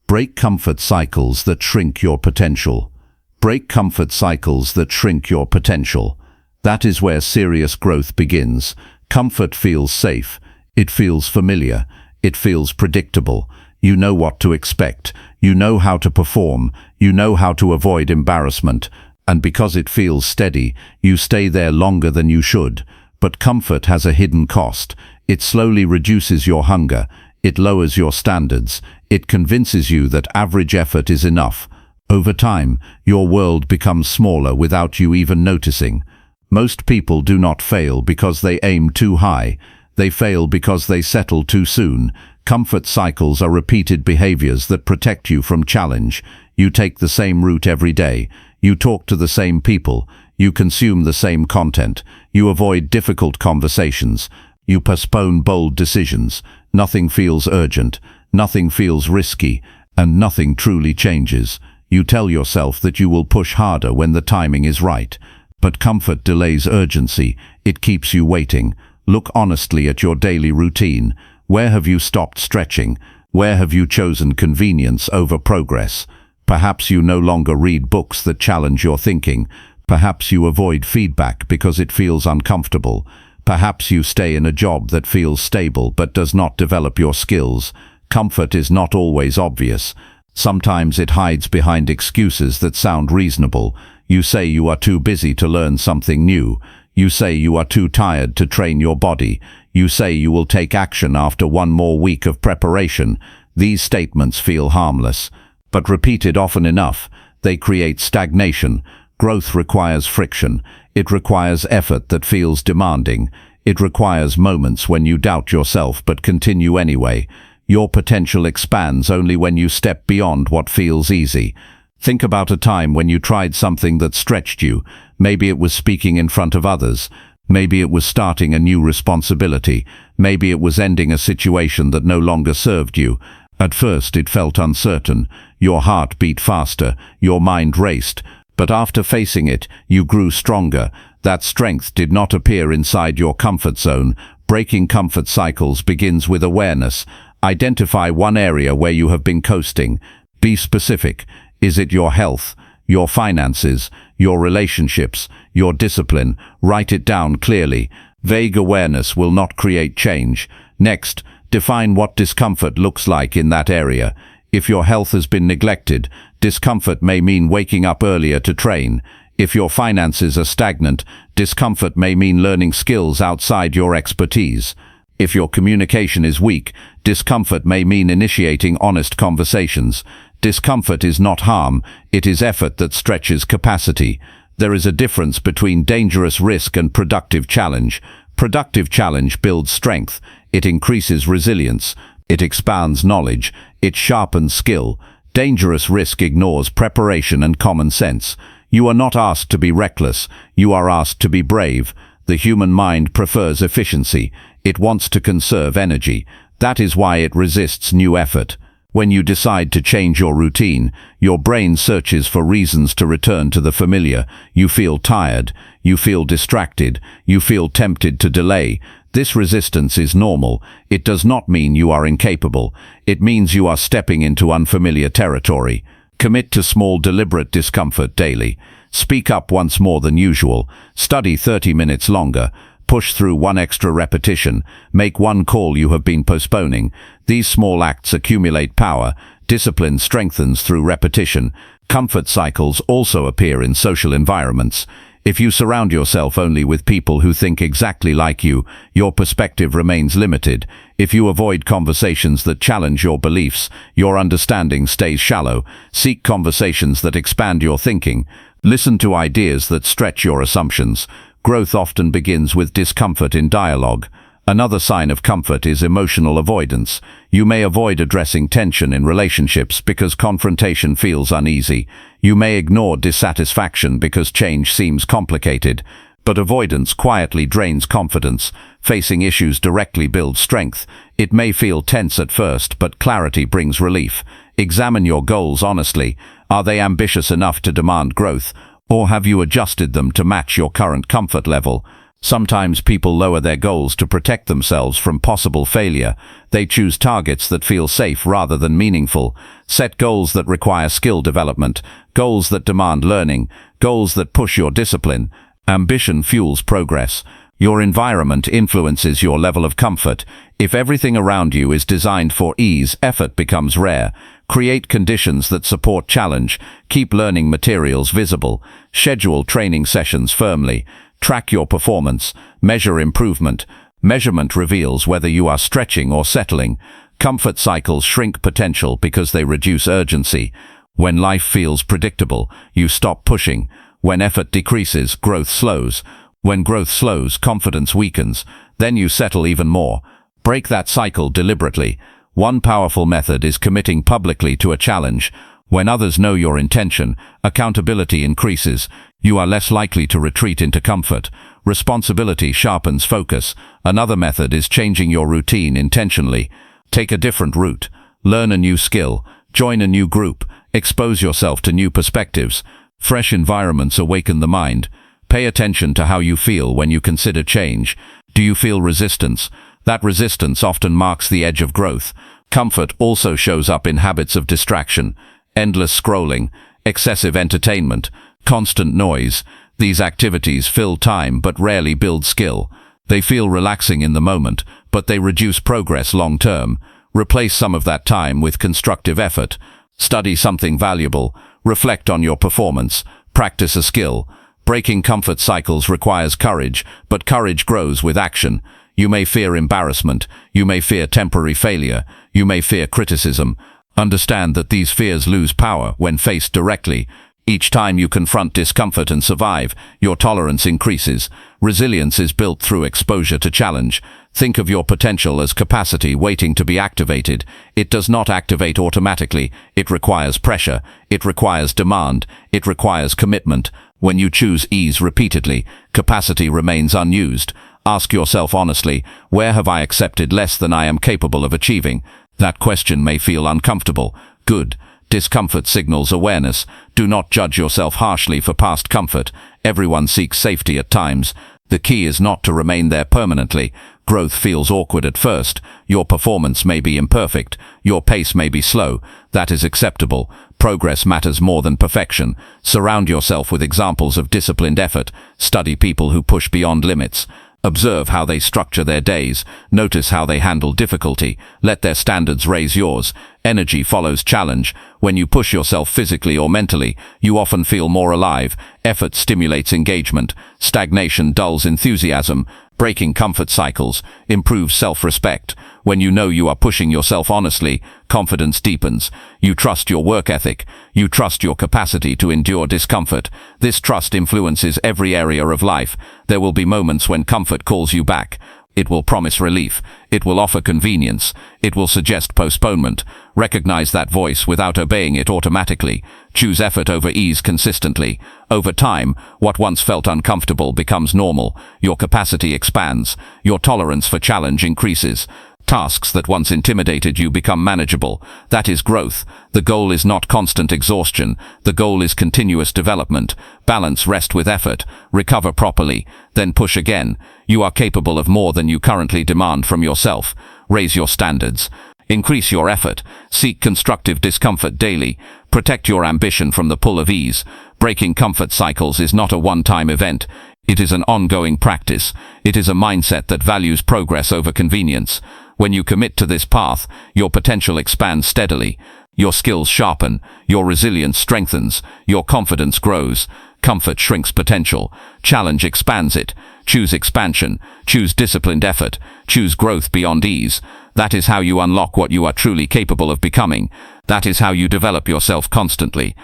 Break comfort cycles that shrink your potential. Break comfort cycles that shrink your potential. That is where serious growth begins. Comfort feels safe. It feels familiar. It feels predictable. You know what to expect. You know how to perform. You know how to avoid embarrassment. And because it feels steady, you stay there longer than you should. But comfort has a hidden cost. It slowly reduces your hunger. It lowers your standards. It convinces you that average effort is enough. Over time, your world becomes smaller without you even noticing. Most people do not fail because they aim too high. They fail because they settle too soon. Comfort cycles are repeated behaviors that protect you from challenge. You take the same route every day. You talk to the same people. You consume the same content. You avoid difficult conversations. You postpone bold decisions. Nothing feels urgent. Nothing feels risky. And nothing truly changes. You tell yourself that you will push harder when the timing is right. But comfort delays urgency. It keeps you waiting. Look honestly at your daily routine. Where have you stopped stretching? Where have you chosen convenience over progress? Perhaps you no longer read books that challenge your thinking. Perhaps you avoid feedback because it feels uncomfortable. Perhaps you stay in a job that feels stable but does not develop your skills. Comfort is not always obvious. Sometimes it hides behind excuses that sound reasonable. You say you are too busy to learn something new. You say you are too tired to train your body. You say you will take action after one more week of preparation. These statements feel harmless, but repeated often enough, they create stagnation. Growth requires friction. It requires effort that feels demanding. It requires moments when you doubt yourself but continue anyway. Your potential expands only when you step beyond what feels easy. Think about a time when you tried something that stretched you. Maybe it was speaking in front of others. Maybe it was starting a new responsibility. Maybe it was ending a situation that no longer served you. At first it felt uncertain. Your heart beat faster. Your mind raced. But after facing it, you grew stronger. That strength did not appear inside your comfort zone. Breaking comfort cycles begins with awareness. Identify one area where you have been coasting. Be specific. Is it your health, your finances, your relationships, your discipline? Write it down clearly. Vague awareness will not create change. Next, define what discomfort looks like in that area. If your health has been neglected, discomfort may mean waking up earlier to train. If your finances are stagnant, discomfort may mean learning skills outside your expertise. If your communication is weak, discomfort may mean initiating honest conversations. Discomfort is not harm, it is effort that stretches capacity. There is a difference between dangerous risk and productive challenge. Productive challenge builds strength, it increases resilience, it expands knowledge, it sharpens skill. Dangerous risk ignores preparation and common sense. You are not asked to be reckless, you are asked to be brave. The human mind prefers efficiency. It wants to conserve energy. That is why it resists new effort. When you decide to change your routine, your brain searches for reasons to return to the familiar. You feel tired, you feel distracted, you feel tempted to delay. This resistance is normal. It does not mean you are incapable. It means you are stepping into unfamiliar territory. Commit to small deliberate discomfort daily. Speak up once more than usual. Study 30 minutes longer. Push through one extra repetition. Make one call you have been postponing. These small acts accumulate power. Discipline strengthens through repetition. Comfort cycles also appear in social environments. If you surround yourself only with people who think exactly like you, your perspective remains limited. If you avoid conversations that challenge your beliefs, your understanding stays shallow. Seek conversations that expand your thinking. Listen to ideas that stretch your assumptions. Growth often begins with discomfort in dialogue. Another sign of comfort is emotional avoidance. You may avoid addressing tension in relationships because confrontation feels uneasy. You may ignore dissatisfaction because change seems complicated. But avoidance quietly drains confidence. Facing issues directly builds strength. It may feel tense at first, but clarity brings relief. Examine your goals honestly. Are they ambitious enough to demand growth? Or have you adjusted them to match your current comfort level? Sometimes people lower their goals to protect themselves from possible failure. They choose targets that feel safe rather than meaningful. Set goals that require skill development, goals that demand learning, goals that push your discipline. Ambition fuels progress. Your environment influences your level of comfort. If everything around you is designed for ease, effort becomes rare. Create conditions that support challenge. Keep learning materials visible. Schedule training sessions firmly. Track your performance. Measure improvement. Measurement reveals whether you are stretching or settling. Comfort cycles shrink potential because they reduce urgency. When life feels predictable, you stop pushing. When effort decreases, growth slows. When growth slows, confidence weakens. Then you settle even more. Break that cycle deliberately. One powerful method is committing publicly to a challenge. When others know your intention, accountability increases. You are less likely to retreat into comfort. Responsibility sharpens focus. Another method is changing your routine intentionally. Take a different route. Learn a new skill. Join a new group. Expose yourself to new perspectives. Fresh environments awaken the mind. Pay attention to how you feel when you consider change. Do you feel resistance? That resistance often marks the edge of growth. Comfort also shows up in habits of distraction. Endless scrolling, excessive entertainment, constant noise. These activities fill time but rarely build skill. They feel relaxing in the moment, but they reduce progress long term. Replace some of that time with constructive effort. Study something valuable. Reflect on your performance. Practice a skill. Breaking comfort cycles requires courage, but courage grows with action. You may fear embarrassment. You may fear temporary failure. You may fear criticism. Understand that these fears lose power when faced directly. Each time you confront discomfort and survive, your tolerance increases. Resilience is built through exposure to challenge. Think of your potential as capacity waiting to be activated. It does not activate automatically. It requires pressure. It requires demand. It requires commitment. When you choose ease repeatedly, capacity remains unused. Ask yourself honestly, where have I accepted less than I am capable of achieving? That question may feel uncomfortable. Good. Discomfort signals awareness. Do not judge yourself harshly for past comfort. Everyone seeks safety at times. The key is not to remain there permanently. Growth feels awkward at first. Your performance may be imperfect. Your pace may be slow. That is acceptable. Progress matters more than perfection. Surround yourself with examples of disciplined effort. Study people who push beyond limits. Observe how they structure their days. Notice how they handle difficulty. Let their standards raise yours. Energy follows challenge. When you push yourself physically or mentally, you often feel more alive. Effort stimulates engagement. Stagnation dulls enthusiasm. Breaking comfort cycles improves self-respect. When you know you are pushing yourself honestly, confidence deepens. You trust your work ethic. You trust your capacity to endure discomfort. This trust influences every area of life. There will be moments when comfort calls you back. It will promise relief. It will offer convenience. It will suggest postponement. Recognize that voice without obeying it automatically. Choose effort over ease consistently. Over time, what once felt uncomfortable becomes normal. Your capacity expands. Your tolerance for challenge increases. Tasks that once intimidated you become manageable. That is growth. The goal is not constant exhaustion. The goal is continuous development. Balance rest with effort. Recover properly. Then push again. You are capable of more than you currently demand from yourself. Raise your standards. Increase your effort. Seek constructive discomfort daily. Protect your ambition from the pull of ease. Breaking comfort cycles is not a one-time event. It is an ongoing practice. It is a mindset that values progress over convenience. When you commit to this path, your potential expands steadily. Your skills sharpen. Your resilience strengthens. Your confidence grows. Comfort shrinks potential. Challenge expands it. Choose expansion. Choose disciplined effort. Choose growth beyond ease. That is how you unlock what you are truly capable of becoming. That is how you develop yourself constantly.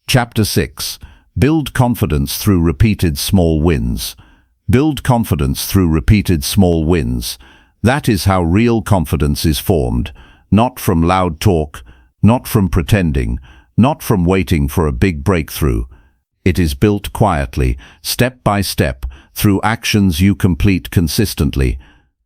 Chapter 6. Build confidence through repeated small wins. Build confidence through repeated small wins. That is how real confidence is formed, not from loud talk, not from pretending, not from waiting for a big breakthrough. It is built quietly, step by step, through actions you complete consistently.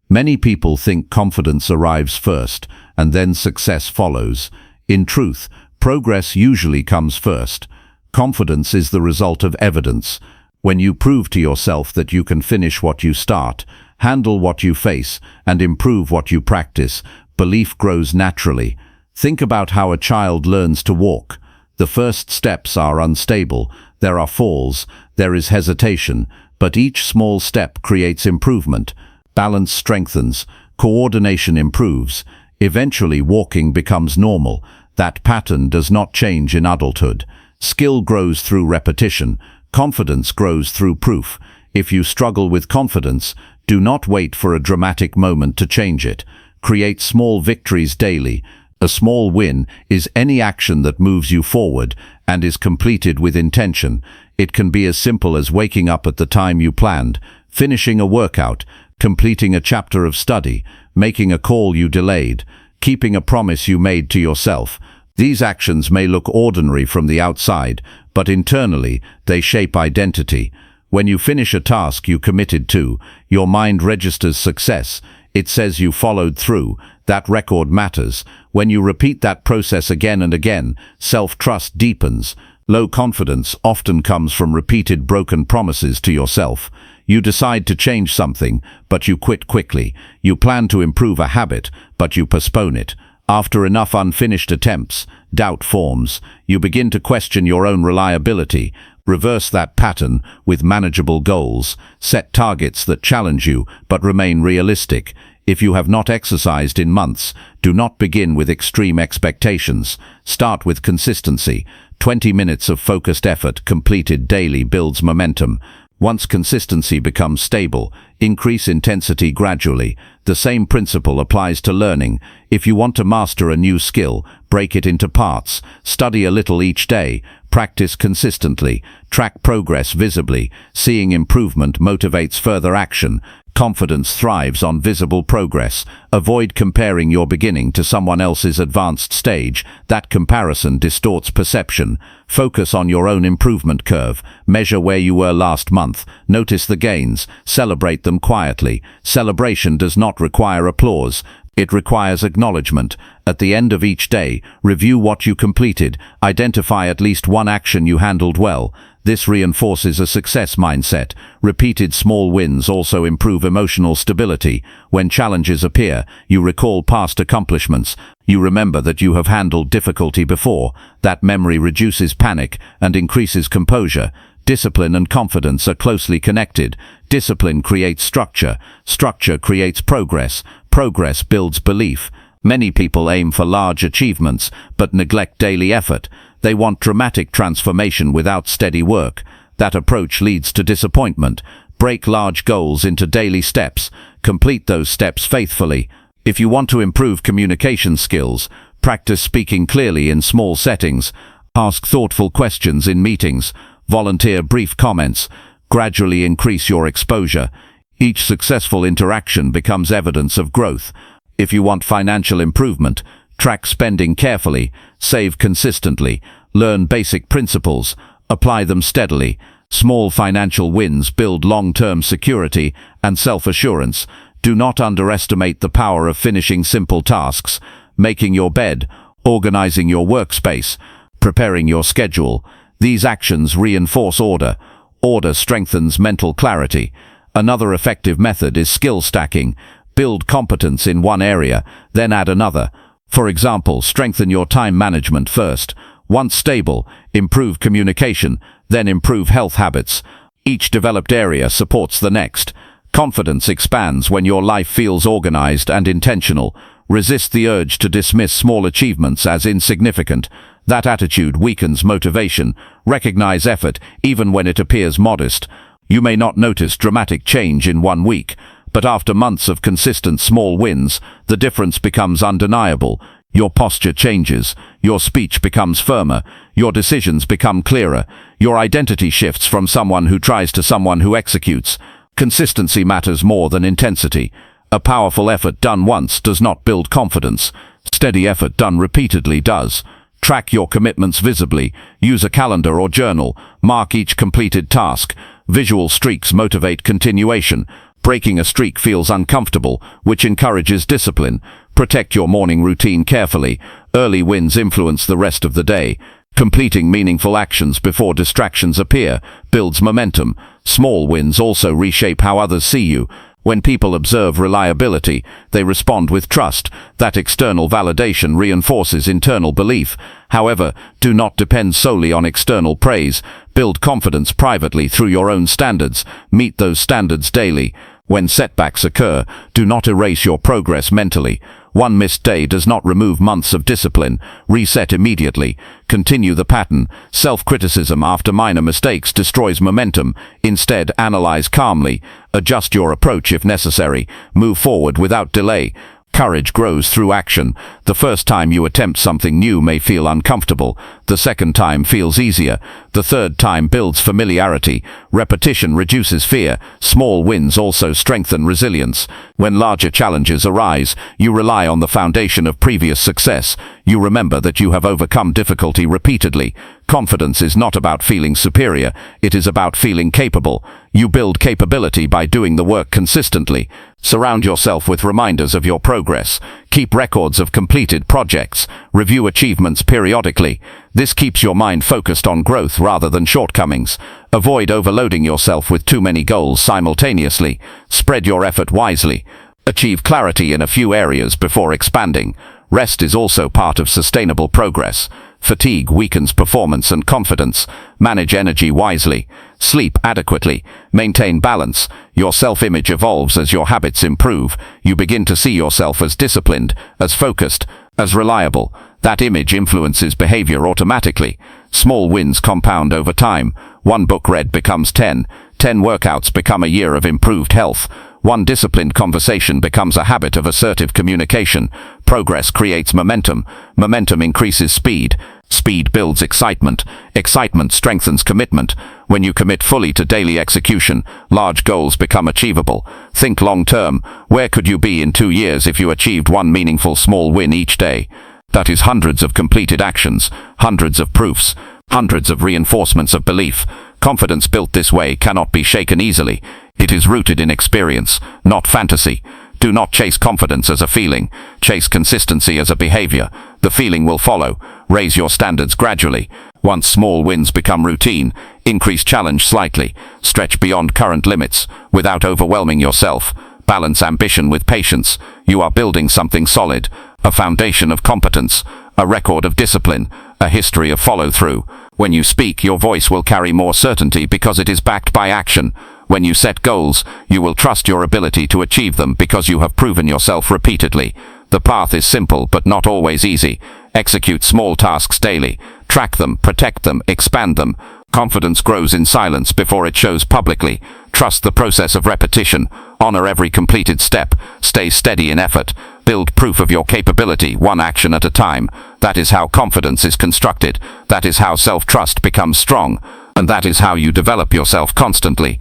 Many people think confidence arrives first, and then success follows. In truth, progress usually comes first. Confidence is the result of evidence. When you prove to yourself that you can finish what you start, handle what you face, and improve what you practice, belief grows naturally. Think about how a child learns to walk. The first steps are unstable. There are falls. There is hesitation. but each small step creates improvement. Balance strengthens, coordination improves. Eventually, walking becomes normal. That pattern does not change in adulthood. Skill grows through repetition. Confidence grows through proof. If you struggle with confidence, do not wait for a dramatic moment to change it. Create small victories daily. A small win is any action that moves you forward and is completed with intention. It can be as simple as waking up at the time you planned, finishing a workout, completing a chapter of study, making a call you delayed, keeping a promise you made to yourself. These actions may look ordinary from the outside, but internally they shape identity. When you finish a task you committed to, your mind registers success. It says you followed through. That record matters. When you repeat that process again and again, self-trust deepens. Low confidence often comes from repeated broken promises to yourself. You decide to change something, but you quit quickly. You plan to improve a habit, but you postpone it. After enough unfinished attempts, doubt forms. You begin to question your own reliability. Reverse that pattern with manageable goals. Set targets that challenge you, but remain realistic. If you have not exercised in months, do not begin with extreme expectations. Start with consistency. 20 minutes of focused effort completed daily builds momentum. Once consistency becomes stable, increase intensity gradually. The same principle applies to learning. If you want to master a new skill, break it into parts. Study a little each day. Practice consistently. Track progress visibly. Seeing improvement motivates further action. Confidence thrives on visible progress. Avoid comparing your beginning to someone else's advanced stage. That comparison distorts perception. Focus on your own improvement curve. Measure where you were last month. Notice the gains. Celebrate them quietly. Celebration does not require applause. It requires acknowledgement. At the end of each day, review what you completed. Identify at least one action you handled well. This reinforces a success mindset. Repeated small wins also improve emotional stability. When challenges appear, you recall past accomplishments. You remember that you have handled difficulty before. That memory reduces panic and increases composure. Discipline and confidence are closely connected. Discipline creates structure. Structure creates progress. Progress builds belief. Many people aim for large achievements, but neglect daily effort. They want dramatic transformation without steady work. That approach leads to disappointment. Break large goals into daily steps. Complete those steps faithfully. If you want to improve communication skills, practice speaking clearly in small settings. Ask thoughtful questions in meetings. Volunteer brief comments. Gradually increase your exposure. Each successful interaction becomes evidence of growth. If you want financial improvement, track spending carefully, save consistently, learn basic principles, apply them steadily. Small financial wins build long-term security and self-assurance. Do not underestimate the power of finishing simple tasks, making your bed, organizing your workspace, preparing your schedule. These actions reinforce order. Order strengthens mental clarity. Another effective method is skill stacking. Build competence in one area, then add another. For example, strengthen your time management first. Once stable, improve communication, then improve health habits. Each developed area supports the next. Confidence expands when your life feels organized and intentional. Resist the urge to dismiss small achievements as insignificant. That attitude weakens motivation. Recognize effort, even when it appears modest. You may not notice dramatic change in 1 week, but after months of consistent small wins, the difference becomes undeniable. Your posture changes, your speech becomes firmer, your decisions become clearer, your identity shifts from someone who tries to someone who executes. Consistency matters more than intensity. A powerful effort done once does not build confidence. Steady effort done repeatedly does. Track your commitments visibly. Use a calendar or journal. Mark each completed task. Visual streaks motivate continuation. Breaking a streak feels uncomfortable, which encourages discipline. Protect your morning routine carefully. Early wins influence the rest of the day. Completing meaningful actions before distractions appear builds momentum. Small wins also reshape how others see you. When people observe reliability, they respond with trust. That external validation reinforces internal belief. However, do not depend solely on external praise. Build confidence privately through your own standards. Meet those standards daily. When setbacks occur, do not erase your progress mentally. One missed day does not remove months of discipline. Reset immediately. Continue the pattern. Self-criticism after minor mistakes destroys momentum. Instead, analyze calmly. Adjust your approach if necessary. Move forward without delay. Courage grows through action. The first time you attempt something new may feel uncomfortable. The second time feels easier. The third time builds familiarity. Repetition reduces fear. Small wins also strengthen resilience. When larger challenges arise, you rely on the foundation of previous success. You remember that you have overcome difficulty repeatedly. Confidence is not about feeling superior. It is about feeling capable. You build capability by doing the work consistently. Surround yourself with reminders of your progress. Keep records of completed projects. Review achievements periodically. This keeps your mind focused on growth rather than shortcomings. Avoid overloading yourself with too many goals simultaneously. Spread your effort wisely. Achieve clarity in a few areas before expanding. Rest is also part of sustainable progress. Fatigue weakens performance and confidence. Manage energy wisely. Sleep adequately. Maintain balance. Your self-image evolves as your habits improve. You begin to see yourself as disciplined, as focused, as reliable. That image influences behavior automatically. Small wins compound over time. One book read becomes 10. 10 workouts become a year of improved health. One disciplined conversation becomes a habit of assertive communication. Progress creates momentum. Momentum increases speed. Speed builds excitement. Excitement strengthens commitment. When you commit fully to daily execution, large goals become achievable. Think long-term. Where could you be in 2 years if you achieved one meaningful small win each day? That is hundreds of completed actions, hundreds of proofs, hundreds of reinforcements of belief. Confidence built this way cannot be shaken easily. It is rooted in experience, not fantasy. Do not chase confidence as a feeling. Chase consistency as a behavior. The feeling will follow. Raise your standards gradually. Once small wins become routine, increase challenge slightly. Stretch beyond current limits without overwhelming yourself. Balance ambition with patience. You are building something solid. A foundation of competence. A record of discipline. A history of follow-through. When you speak, your voice will carry more certainty because it is backed by action. When you set goals, you will trust your ability to achieve them because you have proven yourself repeatedly. The path is simple but not always easy. Execute small tasks daily. Track them, protect them, expand them. Confidence grows in silence before it shows publicly. Trust the process of repetition. Honor every completed step. Stay steady in effort. Build proof of your capability, one action at a time. That is how confidence is constructed. That is how self-trust becomes strong. And that is how you develop yourself constantly.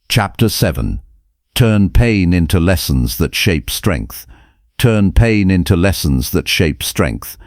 Chapter 7. Turn pain into lessons that shape strength. Turn pain into lessons that shape strength.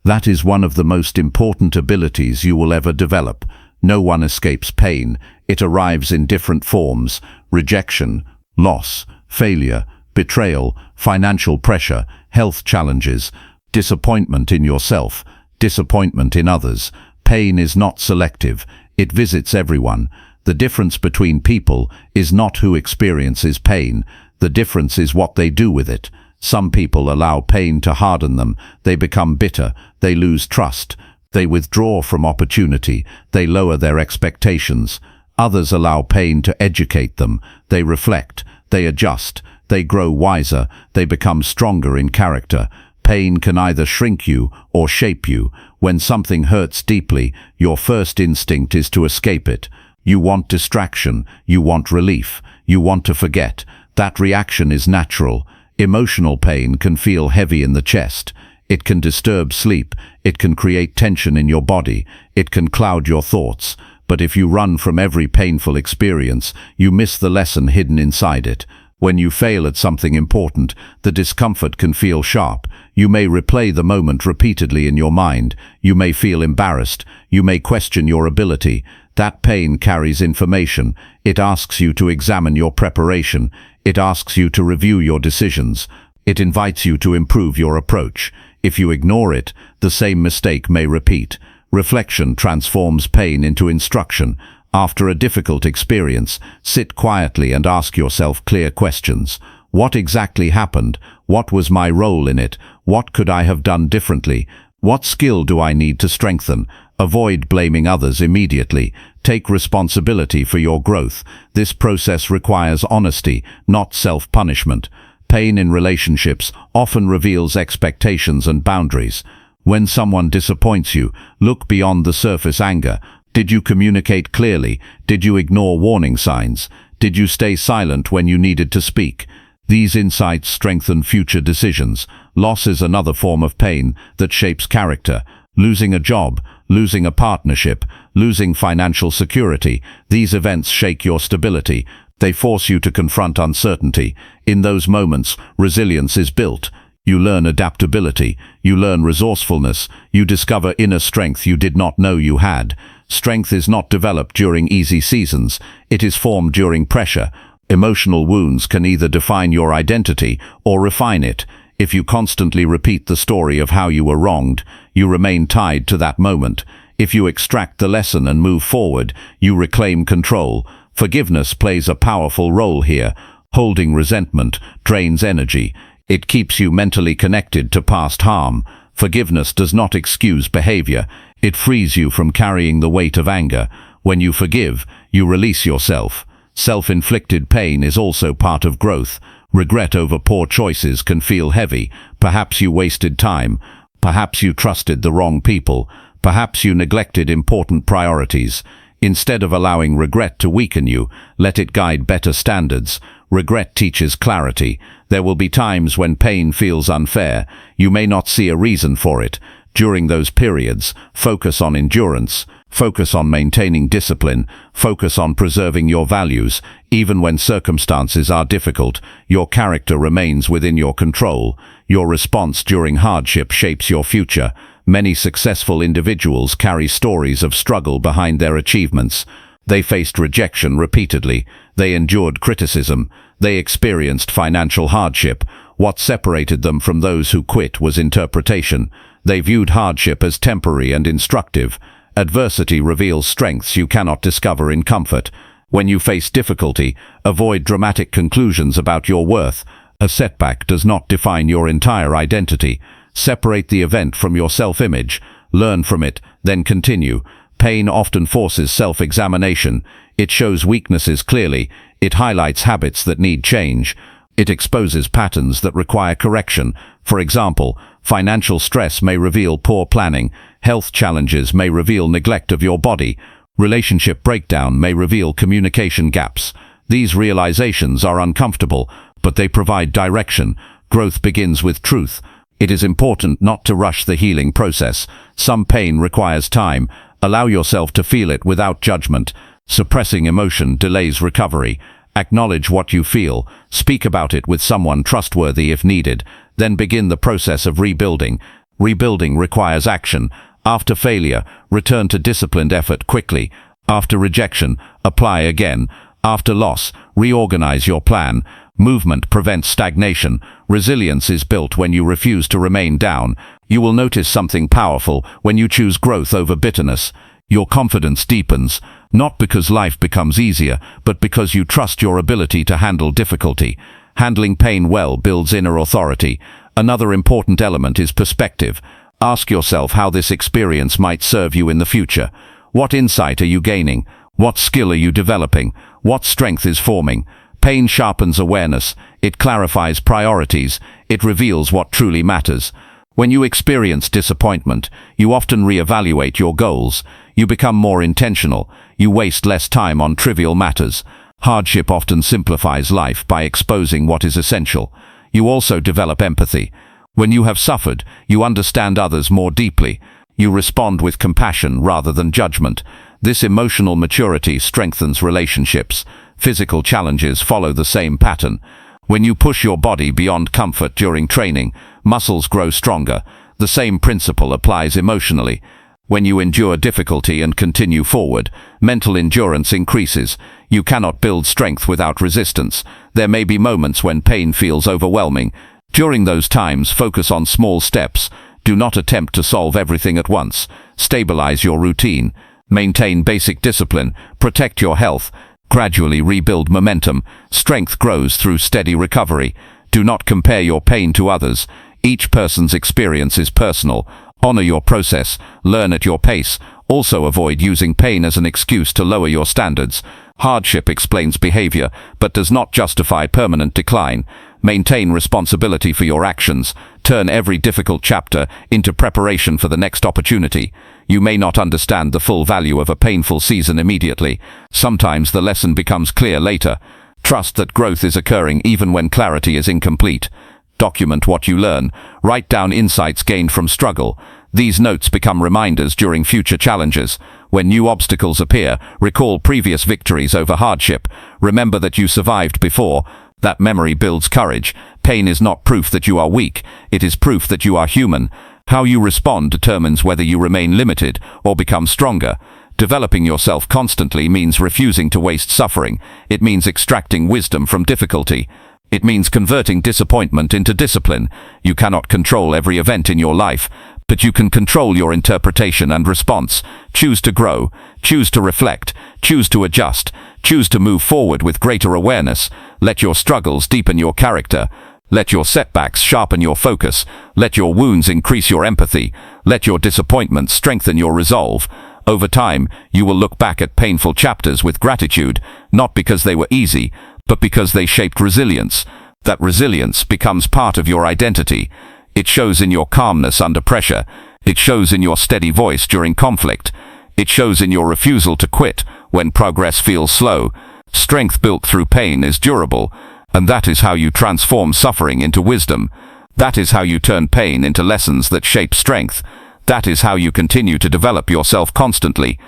That is one of the most important abilities you will ever develop. No one escapes pain. It arrives in different forms: rejection, loss, failure, betrayal, financial pressure, health challenges, disappointment in yourself, disappointment in others. Pain is not selective. It visits everyone. The difference between people is not who experiences pain. The difference is what they do with it. Some people allow pain to harden them. They become bitter. They lose trust. They withdraw from opportunity. They lower their expectations. Others allow pain to educate them. They reflect. They adjust. They grow wiser. They become stronger in character. Pain can either shrink you or shape you. When something hurts deeply, your first instinct is to escape it. You want distraction. You want relief. You want to forget. That reaction is natural. Emotional pain can feel heavy in the chest. It can disturb sleep. It can create tension in your body. It can cloud your thoughts. But if you run from every painful experience, you miss the lesson hidden inside it. When you fail at something important, the discomfort can feel sharp. You may replay the moment repeatedly in your mind. You may feel embarrassed. You may question your ability. That pain carries information. It asks you to examine your preparation. It asks you to review your decisions. It invites you to improve your approach. If you ignore it, the same mistake may repeat. Reflection transforms pain into instruction. After a difficult experience, sit quietly and ask yourself clear questions. What exactly happened? What was my role in it? What could I have done differently? What skill do I need to strengthen? Avoid blaming others immediately. Take responsibility for your growth. This process requires honesty, not self-punishment. Pain in relationships often reveals expectations and boundaries. When someone disappoints you, look beyond the surface anger. Did you communicate clearly? Did you ignore warning signs? Did you stay silent when you needed to speak? These insights strengthen future decisions. Loss is another form of pain that shapes character. Losing a job, losing a partnership, losing financial security, these events shake your stability. They force you to confront uncertainty. In those moments, resilience is built. You learn adaptability, you learn resourcefulness, you discover inner strength you did not know you had. Strength is not developed during easy seasons, it is formed during pressure. Emotional wounds can either define your identity or refine it. If you constantly repeat the story of how you were wronged, you remain tied to that moment. If you extract the lesson and move forward, you reclaim control. Forgiveness plays a powerful role here. Holding resentment drains energy. It keeps you mentally connected to past harm. Forgiveness does not excuse behavior. It frees you from carrying the weight of anger. When you forgive, you release yourself. Self-inflicted pain is also part of growth. Regret over poor choices can feel heavy. Perhaps you wasted time. Perhaps you trusted the wrong people. Perhaps you neglected important priorities. Instead of allowing regret to weaken you, let it guide better standards. Regret teaches clarity. There will be times when pain feels unfair. You may not see a reason for it. During those periods, focus on endurance. Focus on maintaining discipline. Focus on preserving your values. Even when circumstances are difficult, your character remains within your control. Your response during hardship shapes your future. Many successful individuals carry stories of struggle behind their achievements. They faced rejection repeatedly. They endured criticism. They experienced financial hardship. What separated them from those who quit was interpretation. They viewed hardship as temporary and instructive. Adversity reveals strengths you cannot discover in comfort. When you face difficulty, avoid dramatic conclusions about your worth. A setback does not define your entire identity. Separate the event from your self-image. Learn from it, then continue. Pain often forces self-examination. It shows weaknesses clearly. It highlights habits that need change. It exposes patterns that require correction. For example, financial stress may reveal poor planning. Health challenges may reveal neglect of your body. Relationship breakdown may reveal communication gaps. These realizations are uncomfortable, but they provide direction. Growth begins with truth. It is important not to rush the healing process. Some pain requires time. Allow yourself to feel it without judgment. Suppressing emotion delays recovery. Acknowledge what you feel. Speak about it with someone trustworthy if needed. Then begin the process of rebuilding. Rebuilding requires action. After failure, return to disciplined effort quickly. After rejection, apply again. After loss, reorganize your plan. Movement prevents stagnation. Resilience is built when you refuse to remain down. You will notice something powerful when you choose growth over bitterness. Your confidence deepens, not because life becomes easier, but because you trust your ability to handle difficulty. Handling pain well builds inner authority. Another important element is perspective. Ask yourself how this experience might serve you in the future. What insight are you gaining? What skill are you developing? What strength is forming? Pain sharpens awareness. It clarifies priorities. It reveals what truly matters. When you experience disappointment, you often reevaluate your goals. You become more intentional. You waste less time on trivial matters. Hardship often simplifies life by exposing what is essential. You also develop empathy. When you have suffered, you understand others more deeply. You respond with compassion rather than judgment. This emotional maturity strengthens relationships. Physical challenges follow the same pattern. When you push your body beyond comfort during training, muscles grow stronger. The same principle applies emotionally. When you endure difficulty and continue forward, mental endurance increases. You cannot build strength without resistance. There may be moments when pain feels overwhelming. During those times, focus on small steps. Do not attempt to solve everything at once. Stabilize your routine. Maintain basic discipline. Protect your health. Gradually rebuild momentum. Strength grows through steady recovery. Do not compare your pain to others. Each person's experience is personal. Honor your process. Learn at your pace. Also avoid using pain as an excuse to lower your standards. Hardship explains behavior, but does not justify permanent decline. Maintain responsibility for your actions. Turn every difficult chapter into preparation for the next opportunity. You may not understand the full value of a painful season immediately. Sometimes the lesson becomes clear later. Trust that growth is occurring even when clarity is incomplete. Document what you learn. Write down insights gained from struggle. These notes become reminders during future challenges. When new obstacles appear, recall previous victories over hardship. Remember that you survived before. That memory builds courage. Pain is not proof that you are weak. It is proof that you are human. How you respond determines whether you remain limited or become stronger. Developing yourself constantly means refusing to waste suffering. It means extracting wisdom from difficulty. It means converting disappointment into discipline. You cannot control every event in your life, but you can control your interpretation and response. Choose to grow. Choose to reflect. Choose to adjust. Choose to move forward with greater awareness. Let your struggles deepen your character. Let your setbacks sharpen your focus. Let your wounds increase your empathy. Let your disappointments strengthen your resolve. Over time, you will look back at painful chapters with gratitude, not because they were easy, but because they shaped resilience. That resilience becomes part of your identity. It shows in your calmness under pressure. It shows in your steady voice during conflict. It shows in your refusal to quit when progress feels slow. Strength built through pain is durable, and that is how you transform suffering into wisdom. That is how you turn pain into lessons that shape strength. That is how you continue to develop yourself constantly.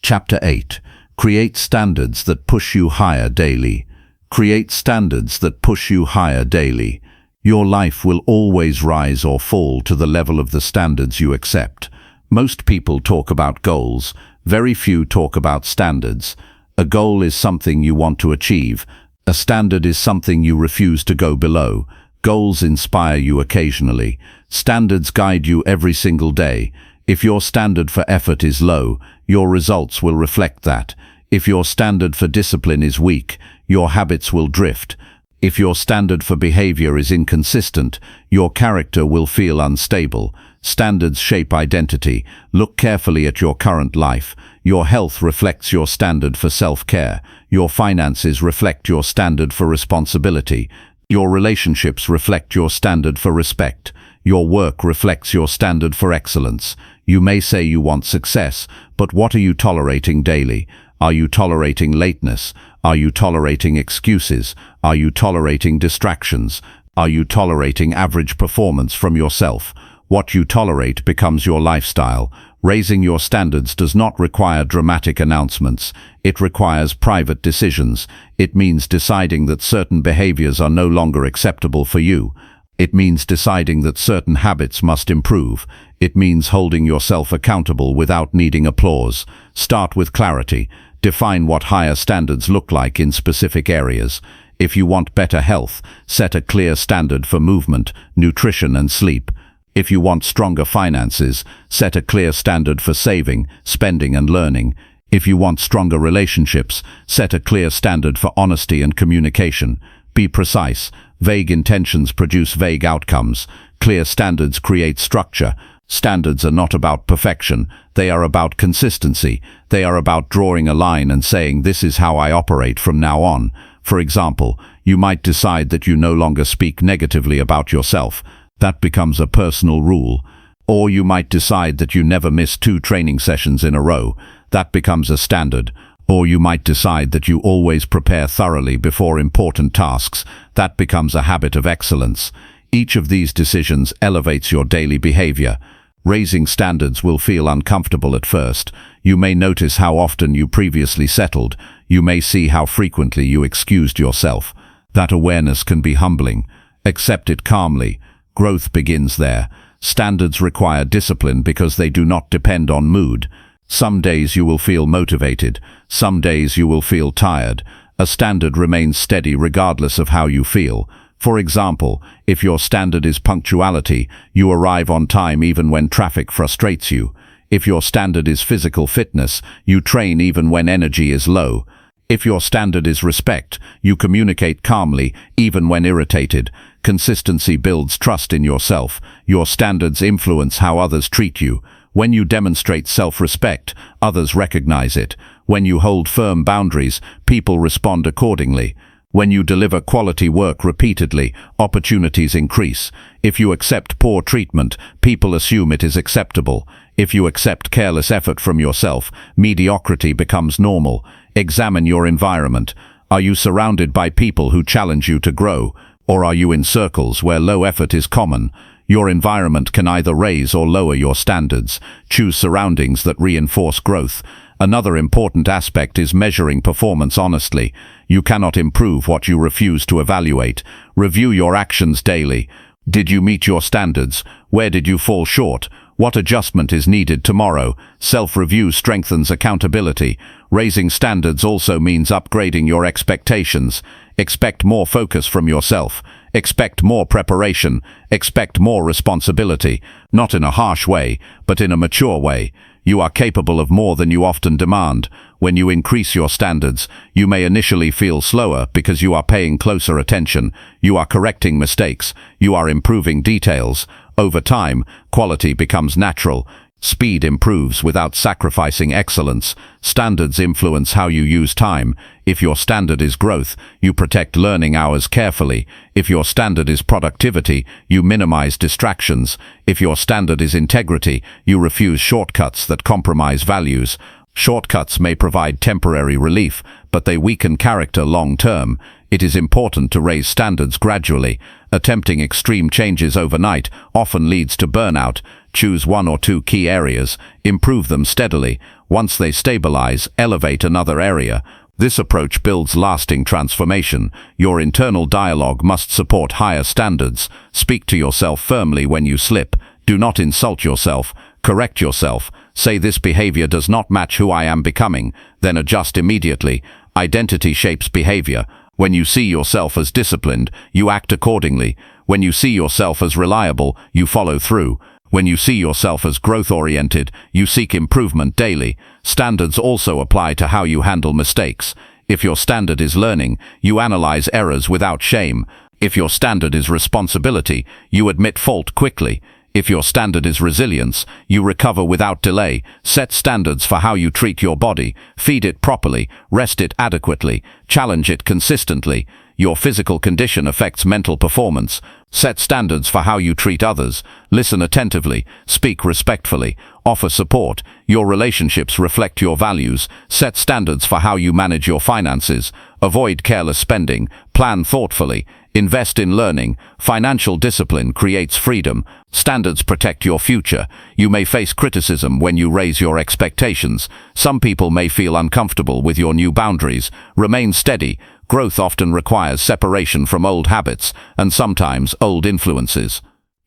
Chapter 8. Create standards that push you higher daily. Create standards that push you higher daily. Your life will always rise or fall to the level of the standards you accept. Most people talk about goals. Very few talk about standards. A goal is something you want to achieve. A standard is something you refuse to go below. Goals inspire you occasionally. Standards guide you every single day. If your standard for effort is low, your results will reflect that. If your standard for discipline is weak, your habits will drift. If your standard for behavior is inconsistent, your character will feel unstable. Standards shape identity. Look carefully at your current life. Your health reflects your standard for self-care. Your finances reflect your standard for responsibility. Your relationships reflect your standard for respect. Your work reflects your standard for excellence. You may say you want success, but what are you tolerating daily? Are you tolerating lateness? Are you tolerating excuses? Are you tolerating distractions? Are you tolerating average performance from yourself? What you tolerate becomes your lifestyle. Raising your standards does not require dramatic announcements. It requires private decisions. It means deciding that certain behaviors are no longer acceptable for you. It means deciding that certain habits must improve. It means holding yourself accountable without needing applause. Start with clarity. Define what higher standards look like in specific areas. If you want better health, set a clear standard for movement, nutrition and sleep. If you want stronger finances, set a clear standard for saving, spending and learning. If you want stronger relationships, set a clear standard for honesty and communication. Be precise. Vague intentions produce vague outcomes. Clear standards create structure. Standards are not about perfection. They are about consistency. They are about drawing a line and saying, this is how I operate from now on. For example, you might decide that you no longer speak negatively about yourself. That becomes a personal rule. Or you might decide that you never miss 2 training sessions in a row. That becomes a standard. Or you might decide that you always prepare thoroughly before important tasks. That becomes a habit of excellence. Each of these decisions elevates your daily behavior. Raising standards will feel uncomfortable at first. You may notice how often you previously settled. You may see how frequently you excused yourself. That awareness can be humbling. Accept it calmly. Growth begins there. Standards require discipline because they do not depend on mood. Some days you will feel motivated. Some days you will feel tired. A standard remains steady regardless of how you feel. For example, if your standard is punctuality, you arrive on time even when traffic frustrates you. If your standard is physical fitness, you train even when energy is low. If your standard is respect, you communicate calmly even when irritated. Consistency builds trust in yourself. Your standards influence how others treat you. When you demonstrate self-respect, others recognize it. When you hold firm boundaries, people respond accordingly. When you deliver quality work repeatedly, opportunities increase. If you accept poor treatment, people assume it is acceptable. If you accept careless effort from yourself, mediocrity becomes normal. Examine your environment. Are you surrounded by people who challenge you to grow, or are you in circles where low effort is common? Your environment can either raise or lower your standards. Choose surroundings that reinforce growth. Another important aspect is measuring performance honestly. You cannot improve what you refuse to evaluate. Review your actions daily. Did you meet your standards? Where did you fall short? What adjustment is needed tomorrow? Self-review strengthens accountability. Raising standards also means upgrading your expectations. Expect more focus from yourself. Expect more preparation. Expect more responsibility. Not in a harsh way, but in a mature way. You are capable of more than you often demand. When you increase your standards, you may initially feel slower because you are paying closer attention. You are correcting mistakes. You are improving details. Over time, quality becomes natural. Speed improves without sacrificing excellence. Standards influence how you use time. If your standard is growth, you protect learning hours carefully. If your standard is productivity, you minimize distractions. If your standard is integrity, you refuse shortcuts that compromise values. Shortcuts may provide temporary relief, but they weaken character long-term. It is important to raise standards gradually. Attempting extreme changes overnight often leads to burnout. Choose one or two key areas, improve them steadily. Once they stabilize, elevate another area. This approach builds lasting transformation. Your internal dialogue must support higher standards. Speak to yourself firmly when you slip. Do not insult yourself. Correct yourself. Say this behavior does not match who I am becoming. Then adjust immediately. Identity shapes behavior. When you see yourself as disciplined, you act accordingly. When you see yourself as reliable, you follow through. When you see yourself as growth-oriented, you seek improvement daily. Standards also apply to how you handle mistakes. If your standard is learning, you analyze errors without shame. If your standard is responsibility, you admit fault quickly. If your standard is resilience, you recover without delay. Set standards for how you treat your body. Feed it properly. Rest it adequately. Challenge it consistently. Your physical condition affects mental performance. Set standards for how you treat others. Listen attentively. Speak respectfully. Offer support. Your relationships reflect your values. Set standards for how you manage your finances. Avoid careless spending. Plan thoughtfully. Invest in learning. Financial discipline creates freedom. Standards protect your future. You may face criticism when you raise your expectations. Some people may feel uncomfortable with your new boundaries. Remain steady. Growth often requires separation from old habits and sometimes old influences.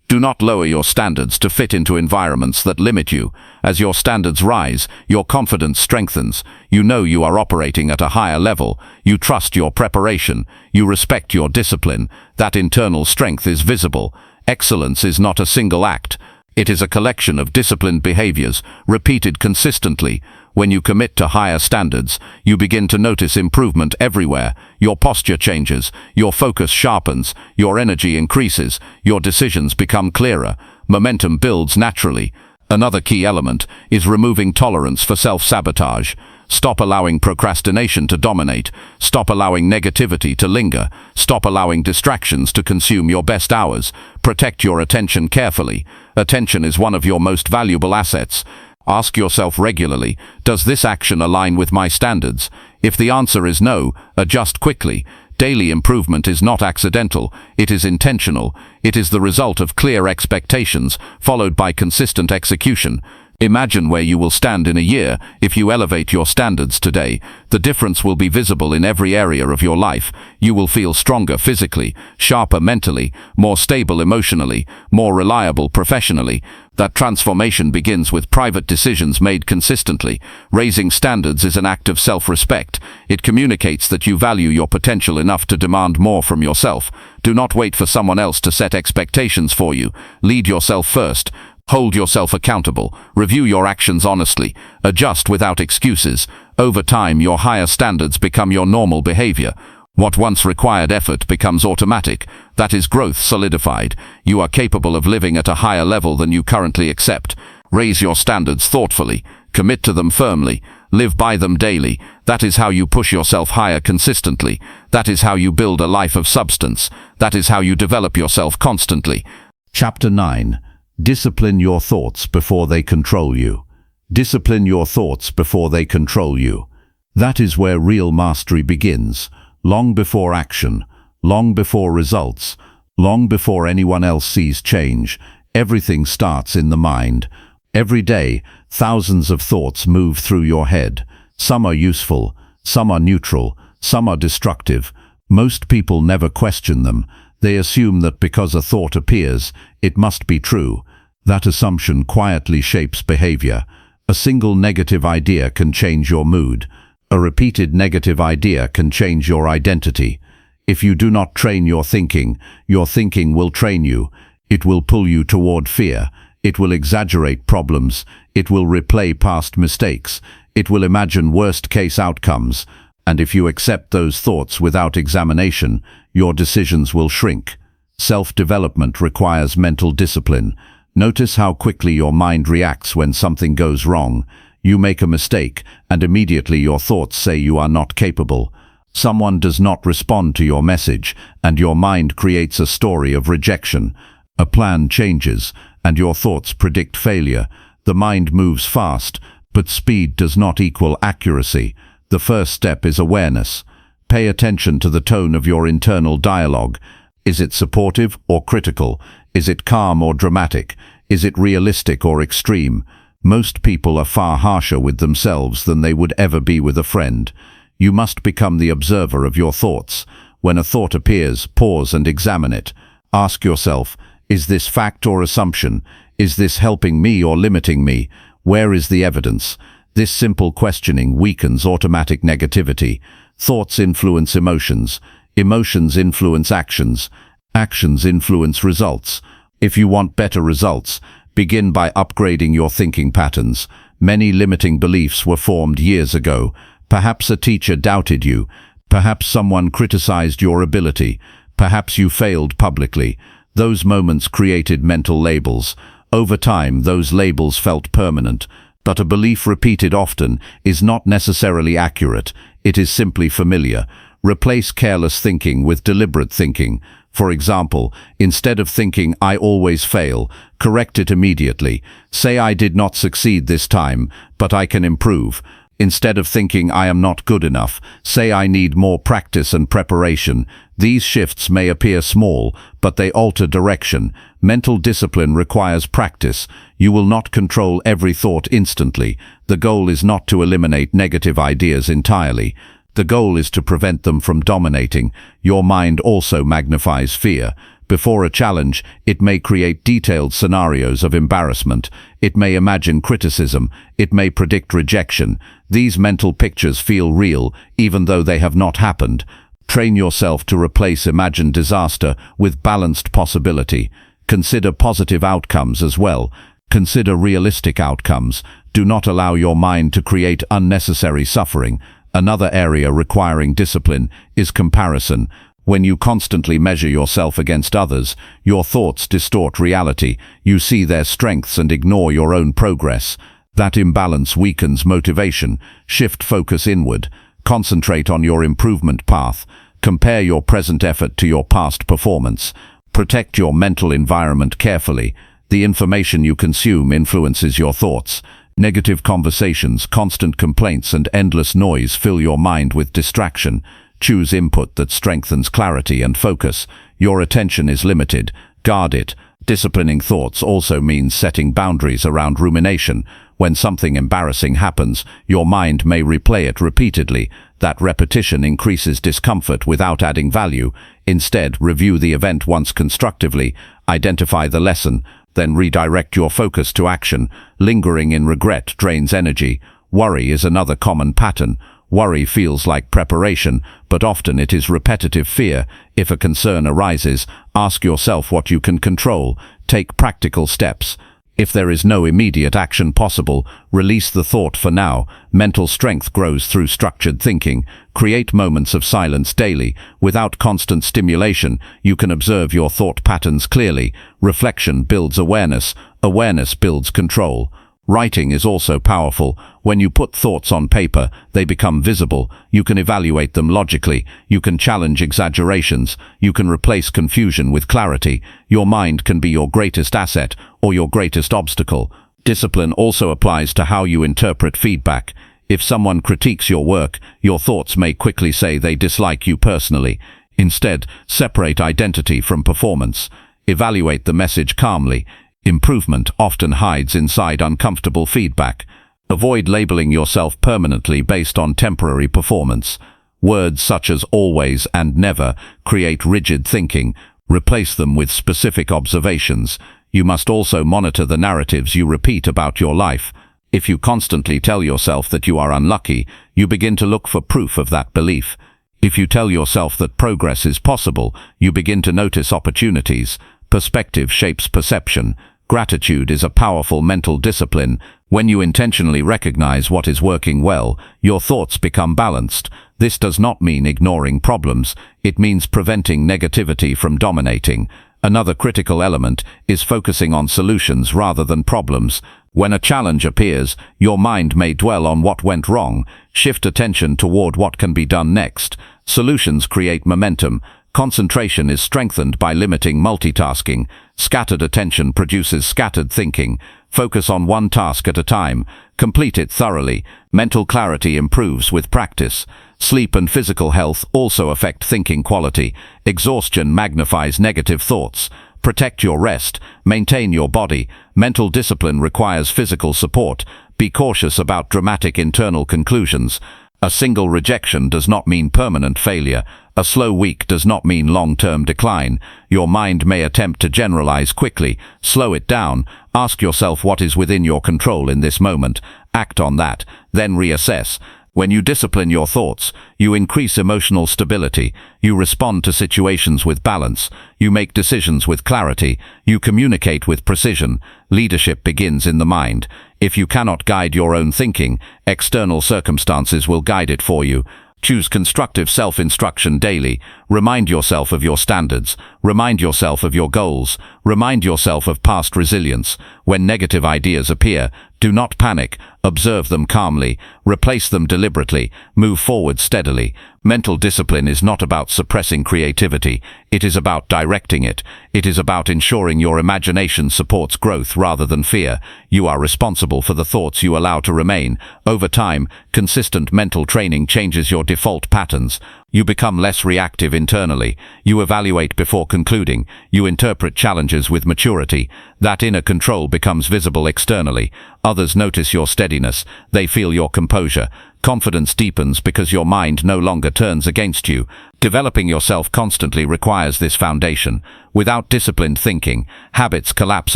Do not lower your standards to fit into environments that limit you. As your standards rise, your confidence strengthens. You know you are operating at a higher level. You trust your preparation. You respect your discipline. That internal strength is visible. Excellence is not a single act. It is a collection of disciplined behaviors, repeated consistently. When you commit to higher standards, you begin to notice improvement everywhere. Your posture changes, your focus sharpens, your energy increases, your decisions become clearer. Momentum builds naturally. Another key element is removing tolerance for self-sabotage. Stop allowing procrastination to dominate. Stop allowing negativity to linger. Stop allowing distractions to consume your best hours. Protect your attention carefully. Attention is one of your most valuable assets. Ask yourself regularly, does this action align with my standards? If the answer is no, adjust quickly. Daily improvement is not accidental, it is intentional. It is the result of clear expectations, followed by consistent execution. Imagine where you will stand in a year if you elevate your standards today. The difference will be visible in every area of your life. You will feel stronger physically, sharper mentally, more stable emotionally, more reliable professionally. That transformation begins with private decisions made consistently. Raising standards is an act of self-respect. It communicates that you value your potential enough to demand more from yourself. Do not wait for someone else to set expectations for you. Lead yourself first. Hold yourself accountable. Review your actions honestly. Adjust without excuses. Over time, your higher standards become your normal behavior. What once required effort becomes automatic. That is growth solidified. You are capable of living at a higher level than you currently accept. Raise your standards thoughtfully. Commit to them firmly. Live by them daily. That is how you push yourself higher consistently. That is how you build a life of substance. That is how you develop yourself constantly. Chapter 9. Discipline your thoughts before they control you. Discipline your thoughts before they control you. That is where real mastery begins. Long before action, long before results, long before anyone else sees change, everything starts in the mind. Every day, thousands of thoughts move through your head. Some are useful, some are neutral, some are destructive. Most people never question them. They assume that because a thought appears, it must be true. That assumption quietly shapes behavior. A single negative idea can change your mood. A repeated negative idea can change your identity. If you do not train your thinking will train you. It will pull you toward fear. It will exaggerate problems. It will replay past mistakes. It will imagine worst-case outcomes. And if you accept those thoughts without examination, your decisions will shrink. Self-development requires mental discipline. Notice how quickly your mind reacts when something goes wrong. You make a mistake, and immediately your thoughts say you are not capable. Someone does not respond to your message, and your mind creates a story of rejection. A plan changes, and your thoughts predict failure. The mind moves fast, but speed does not equal accuracy. The first step is awareness. Pay attention to the tone of your internal dialogue. Is it supportive or critical? Is it calm or dramatic? Is it realistic or extreme? Most people are far harsher with themselves than they would ever be with a friend. You must become the observer of your thoughts. When a thought appears, pause and examine it. Ask yourself, is this fact or assumption? Is this helping me or limiting me? Where is the evidence? This simple questioning weakens automatic negativity. Thoughts influence emotions. Emotions influence actions. Actions influence results. If you want better results, begin by upgrading your thinking patterns. Many limiting beliefs were formed years ago. Perhaps a teacher doubted you. Perhaps someone criticized your ability. Perhaps you failed publicly. Those moments created mental labels. Over time, those labels felt permanent. But a belief repeated often is not necessarily accurate. It is simply familiar. Replace careless thinking with deliberate thinking. For example, instead of thinking, "I always fail," correct it immediately. Say, "I did not succeed this time, but I can improve." Instead of thinking, "I am not good enough," say, "I need more practice and preparation." These shifts may appear small, but they alter direction. Mental discipline requires practice. You will not control every thought instantly. The goal is not to eliminate negative ideas entirely. The goal is to prevent them from dominating. Your mind also magnifies fear. Before a challenge, it may create detailed scenarios of embarrassment. It may imagine criticism. It may predict rejection. These mental pictures feel real, even though they have not happened. Train yourself to replace imagined disaster with balanced possibility. Consider positive outcomes as well. Consider realistic outcomes. Do not allow your mind to create unnecessary suffering. Another area requiring discipline is comparison. When you constantly measure yourself against others, your thoughts distort reality. You see their strengths and ignore your own progress. That imbalance weakens motivation. Shift focus inward. Concentrate on your improvement path. Compare your present effort to your past performance. Protect your mental environment carefully. The information you consume influences your thoughts. Negative conversations, constant complaints, and endless noise fill your mind with distraction. Choose input that strengthens clarity and focus. Your attention is limited. Guard it. Disciplining thoughts also means setting boundaries around rumination. When something embarrassing happens, your mind may replay it repeatedly. That repetition increases discomfort without adding value. Instead, review the event once constructively. Identify the lesson. Then redirect your focus to action. Lingering in regret drains energy. Worry is another common pattern. Worry feels like preparation, but often it is repetitive fear. If a concern arises, ask yourself what you can control. Take practical steps. If there is no immediate action possible, release the thought for now. Mental strength grows through structured thinking. Create moments of silence daily. Without constant stimulation, you can observe your thought patterns clearly. Reflection builds awareness. Awareness builds control. Writing is also powerful. When you put thoughts on paper, they become visible. You can evaluate them logically. You can challenge exaggerations. You can replace confusion with clarity. Your mind can be your greatest asset or your greatest obstacle. Discipline also applies to how you interpret feedback. If someone critiques your work, your thoughts may quickly say they dislike you personally. Instead, separate identity from performance. Evaluate the message calmly. Improvement often hides inside uncomfortable feedback. Avoid labeling yourself permanently based on temporary performance. Words such as always and never create rigid thinking. Replace them with specific observations. You must also monitor the narratives you repeat about your life. If you constantly tell yourself that you are unlucky, you begin to look for proof of that belief. If you tell yourself that progress is possible, you begin to notice opportunities. Perspective shapes perception. Gratitude is a powerful mental discipline. When you intentionally recognize what is working well, your thoughts become balanced. This does not mean ignoring problems. It means preventing negativity from dominating. Another critical element is focusing on solutions rather than problems. When a challenge appears, your mind may dwell on what went wrong. Shift attention toward what can be done next. Solutions create momentum. Concentration is strengthened by limiting multitasking. Scattered attention produces scattered thinking. Focus on one task at a time. Complete it thoroughly. Mental clarity improves with practice. Sleep and physical health also affect thinking quality. Exhaustion magnifies negative thoughts. Protect your rest. Maintain your body. Mental discipline requires physical support. Be cautious about dramatic internal conclusions. A single rejection does not mean permanent failure. A slow week does not mean long-term decline. Your mind may attempt to generalize quickly. Slow it down. Ask yourself what is within your control in this moment. Act on that, then reassess. When you discipline your thoughts, you increase emotional stability. You respond to situations with balance. You make decisions with clarity. You communicate with precision. Leadership begins in the mind. If you cannot guide your own thinking, external circumstances will guide it for you. Choose constructive self-instruction daily. Remind yourself of your standards. Remind yourself of your goals. Remind yourself of past resilience. When negative ideas appear, do not panic. Observe them calmly. Replace them deliberately. Move forward steadily. Mental discipline is not about suppressing creativity. It is about directing it. It is about ensuring your imagination supports growth rather than fear. You are responsible for the thoughts you allow to remain. Over time, consistent mental training changes your default patterns. You become less reactive internally. You evaluate before concluding. You interpret challenges with maturity. That inner control becomes visible externally. Others notice your steadiness. They feel your composure. Confidence deepens because your mind no longer turns against you. Developing yourself constantly requires this foundation. Without disciplined thinking, habits collapse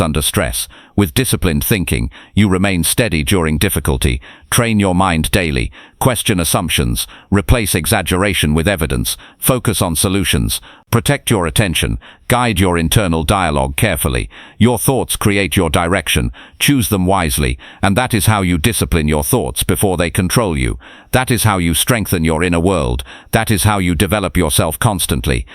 under stress. With disciplined thinking, you remain steady during difficulty. Train your mind daily. Question assumptions. Replace exaggeration with evidence. Focus on solutions. Protect your attention. Guide your internal dialogue carefully. Your thoughts create your direction. Choose them wisely. And that is how you discipline your thoughts before they control you. That is how you strengthen your inner world. That is how you develop yourself constantly.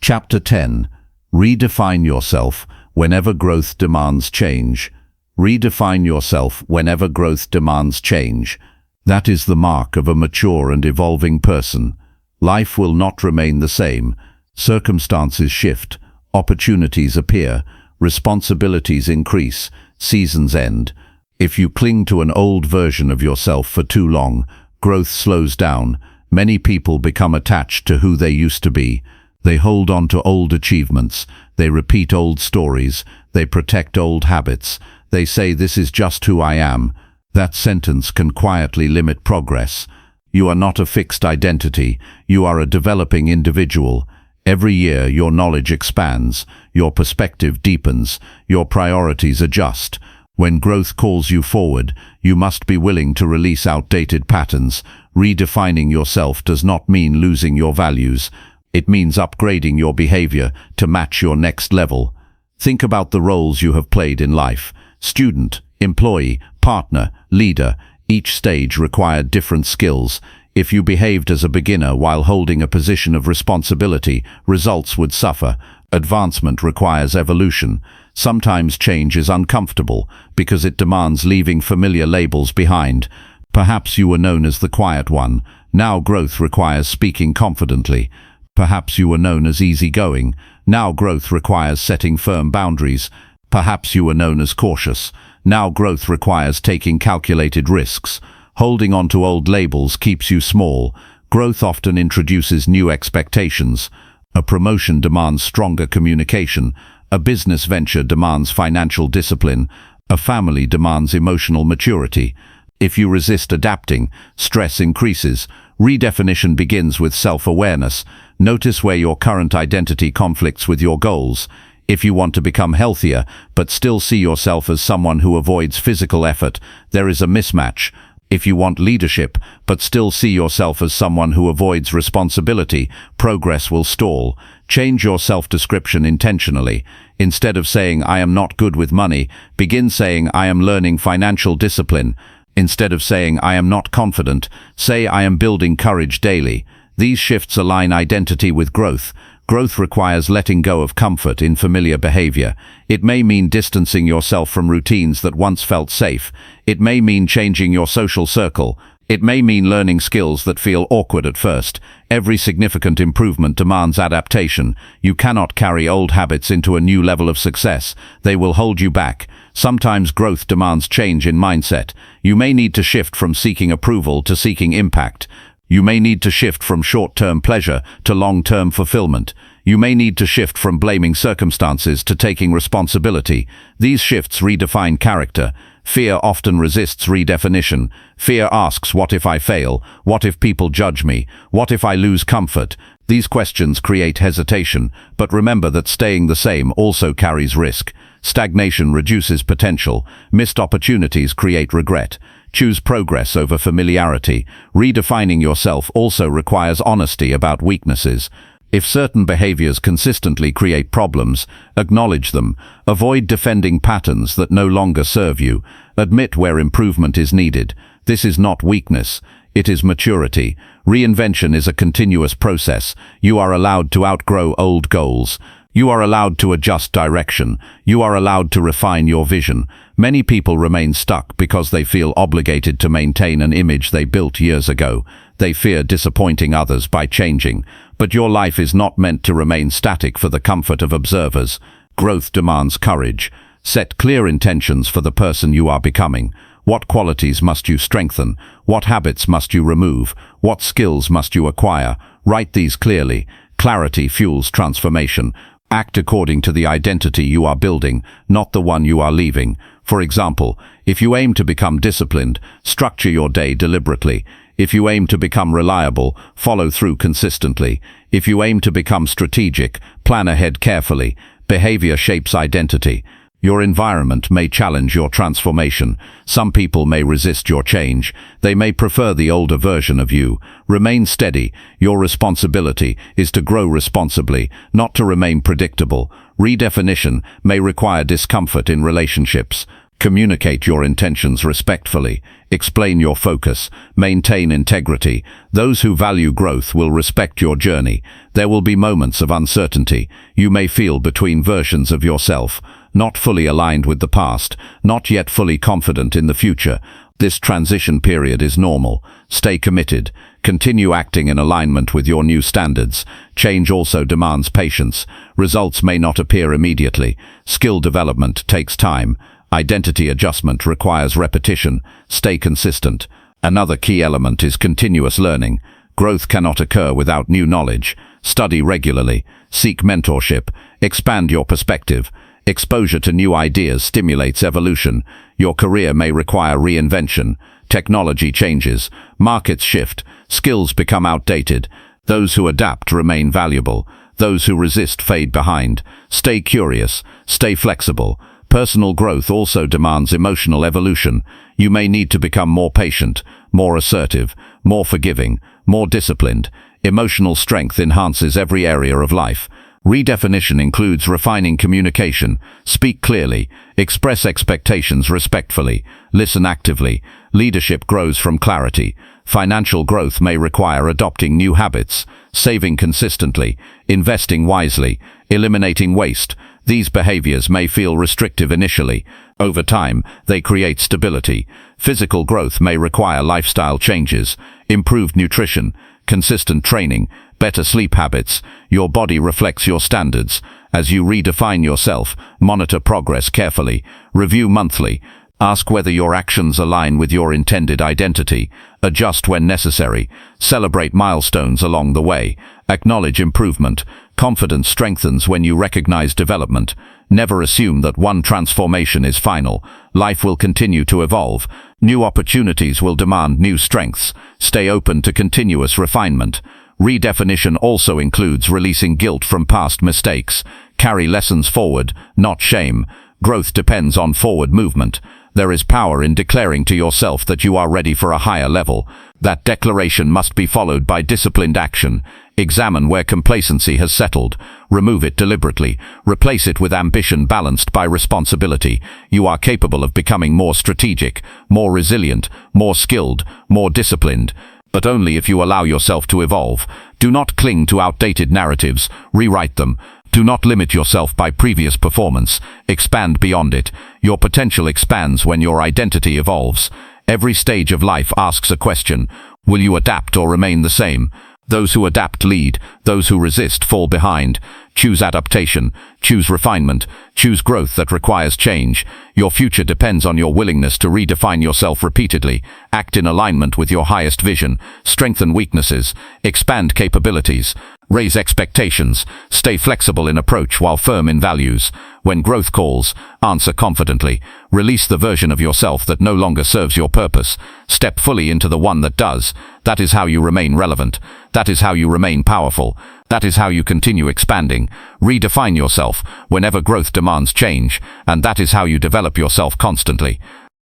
Chapter 10. Redefine yourself whenever growth demands change. Redefine yourself whenever growth demands change. That is the mark of a mature and evolving person. Life will not remain the same. Circumstances shift. Opportunities appear. Responsibilities increase. Seasons end. If you cling to an old version of yourself for too long, growth slows down. Many people become attached to who they used to be. They hold on to old achievements. They repeat old stories. They protect old habits. They say, "This is just who I am." That sentence can quietly limit progress. You are not a fixed identity. You are a developing individual. Every year your knowledge expands. Your perspective deepens. Your priorities adjust. When growth calls you forward, you must be willing to release outdated patterns. Redefining yourself does not mean losing your values. It means upgrading your behavior to match your next level. Think about the roles you have played in life. Student, employee, partner, leader. Each stage required different skills. If you behaved as a beginner while holding a position of responsibility, results would suffer. Advancement requires evolution. Sometimes change is uncomfortable because it demands leaving familiar labels behind. Perhaps you were known as the quiet one. Now growth requires speaking confidently. Perhaps you were known as easygoing. Now growth requires setting firm boundaries. Perhaps you were known as cautious. Now growth requires taking calculated risks. Holding on to old labels keeps you small. Growth often introduces new expectations. A promotion demands stronger communication. A business venture demands financial discipline. A family demands emotional maturity. If you resist adapting, stress increases. Redefinition begins with self-awareness. Notice where your current identity conflicts with your goals. If you want to become healthier, but still see yourself as someone who avoids physical effort, there is a mismatch. If you want leadership, but still see yourself as someone who avoids responsibility, progress will stall. Change your self-description intentionally. Instead of saying, "I am not good with money," begin saying, "I am learning financial discipline." Instead of saying, "I am not confident," say, "I am building courage daily." These shifts align identity with growth. Growth requires letting go of comfort in familiar behavior. It may mean distancing yourself from routines that once felt safe. It may mean changing your social circle. It may mean learning skills that feel awkward at first. Every significant improvement demands adaptation. You cannot carry old habits into a new level of success. They will hold you back. Sometimes growth demands change in mindset. You may need to shift from seeking approval to seeking impact. You may need to shift from short-term pleasure to long-term fulfillment. You may need to shift from blaming circumstances to taking responsibility. These shifts redefine character. Fear often resists redefinition. Fear asks, "What if I fail? What if people judge me? What if I lose comfort?" These questions create hesitation, but remember that staying the same also carries risk. Stagnation reduces potential. Missed opportunities create regret. Choose progress over familiarity. Redefining yourself also requires honesty about weaknesses. If certain behaviors consistently create problems, acknowledge them. Avoid defending patterns that no longer serve you. Admit where improvement is needed. This is not weakness. It is maturity. Reinvention is a continuous process. You are allowed to outgrow old goals. You are allowed to adjust direction. You are allowed to refine your vision. Many people remain stuck because they feel obligated to maintain an image they built years ago. They fear disappointing others by changing. But your life is not meant to remain static for the comfort of observers. Growth demands courage. Set clear intentions for the person you are becoming. What qualities must you strengthen? What habits must you remove? What skills must you acquire? Write these clearly. Clarity fuels transformation. Act according to the identity you are building, not the one you are leaving. For example, if you aim to become disciplined, structure your day deliberately. If you aim to become reliable, follow through consistently. If you aim to become strategic, plan ahead carefully. Behavior shapes identity. Your environment may challenge your transformation. Some people may resist your change. They may prefer the older version of you. Remain steady. Your responsibility is to grow responsibly, not to remain predictable. Redefinition may require discomfort in relationships. Communicate your intentions respectfully. Explain your focus. Maintain integrity. Those who value growth will respect your journey. There will be moments of uncertainty. You may feel between versions of yourself. Not fully aligned with the past, not yet fully confident in the future. This transition period is normal. Stay committed. Continue acting in alignment with your new standards. Change also demands patience. Results may not appear immediately. Skill development takes time. Identity adjustment requires repetition. Stay consistent. Another key element is continuous learning. Growth cannot occur without new knowledge. Study regularly. Seek mentorship. Expand your perspective. Exposure to new ideas stimulates evolution. Your career may require reinvention. Technology changes. Markets shift. Skills become outdated. Those who adapt remain valuable. Those who resist fade behind. Stay curious. Stay flexible. Personal growth also demands emotional evolution. You may need to become more patient, more assertive, more forgiving, more disciplined. Emotional strength enhances every area of life. Redefinition includes refining communication, speak clearly, express expectations respectfully, listen actively. Leadership grows from clarity. Financial growth may require adopting new habits, saving consistently, investing wisely, eliminating waste. These behaviors may feel restrictive initially. Over time, they create stability. Physical growth may require lifestyle changes, improved nutrition, consistent training, better sleep habits. Your body reflects your standards. As you redefine yourself, monitor progress carefully, review monthly, ask whether your actions align with your intended identity, adjust when necessary, celebrate milestones along the way, acknowledge improvement. Confidence strengthens when you recognize development. Never assume that one transformation is final. Life will continue to evolve. New opportunities will demand new strengths. Stay open to continuous refinement. Redefinition also includes releasing guilt from past mistakes. Carry lessons forward, not shame. Growth depends on forward movement. There is power in declaring to yourself that you are ready for a higher level. That declaration must be followed by disciplined action. Examine where complacency has settled. Remove it deliberately. Replace it with ambition balanced by responsibility. You are capable of becoming more strategic, more resilient, more skilled, more disciplined. But only if you allow yourself to evolve. Do not cling to outdated narratives. Rewrite them. Do not limit yourself by previous performance. Expand beyond it. Your potential expands when your identity evolves. Every stage of life asks a question. Will you adapt or remain the same? Those who adapt lead. Those who resist fall behind. Choose adaptation. Choose refinement. Choose growth that requires change. Your future depends on your willingness to redefine yourself repeatedly. Act in alignment with your highest vision. Strengthen weaknesses. Expand capabilities. Raise expectations. Stay flexible in approach while firm in values. When growth calls, answer confidently. Release the version of yourself that no longer serves your purpose. Step fully into the one that does. That is how you remain relevant. That is how you remain powerful. That is how you continue expanding. Redefine yourself whenever growth demands change, and that is how you develop yourself constantly.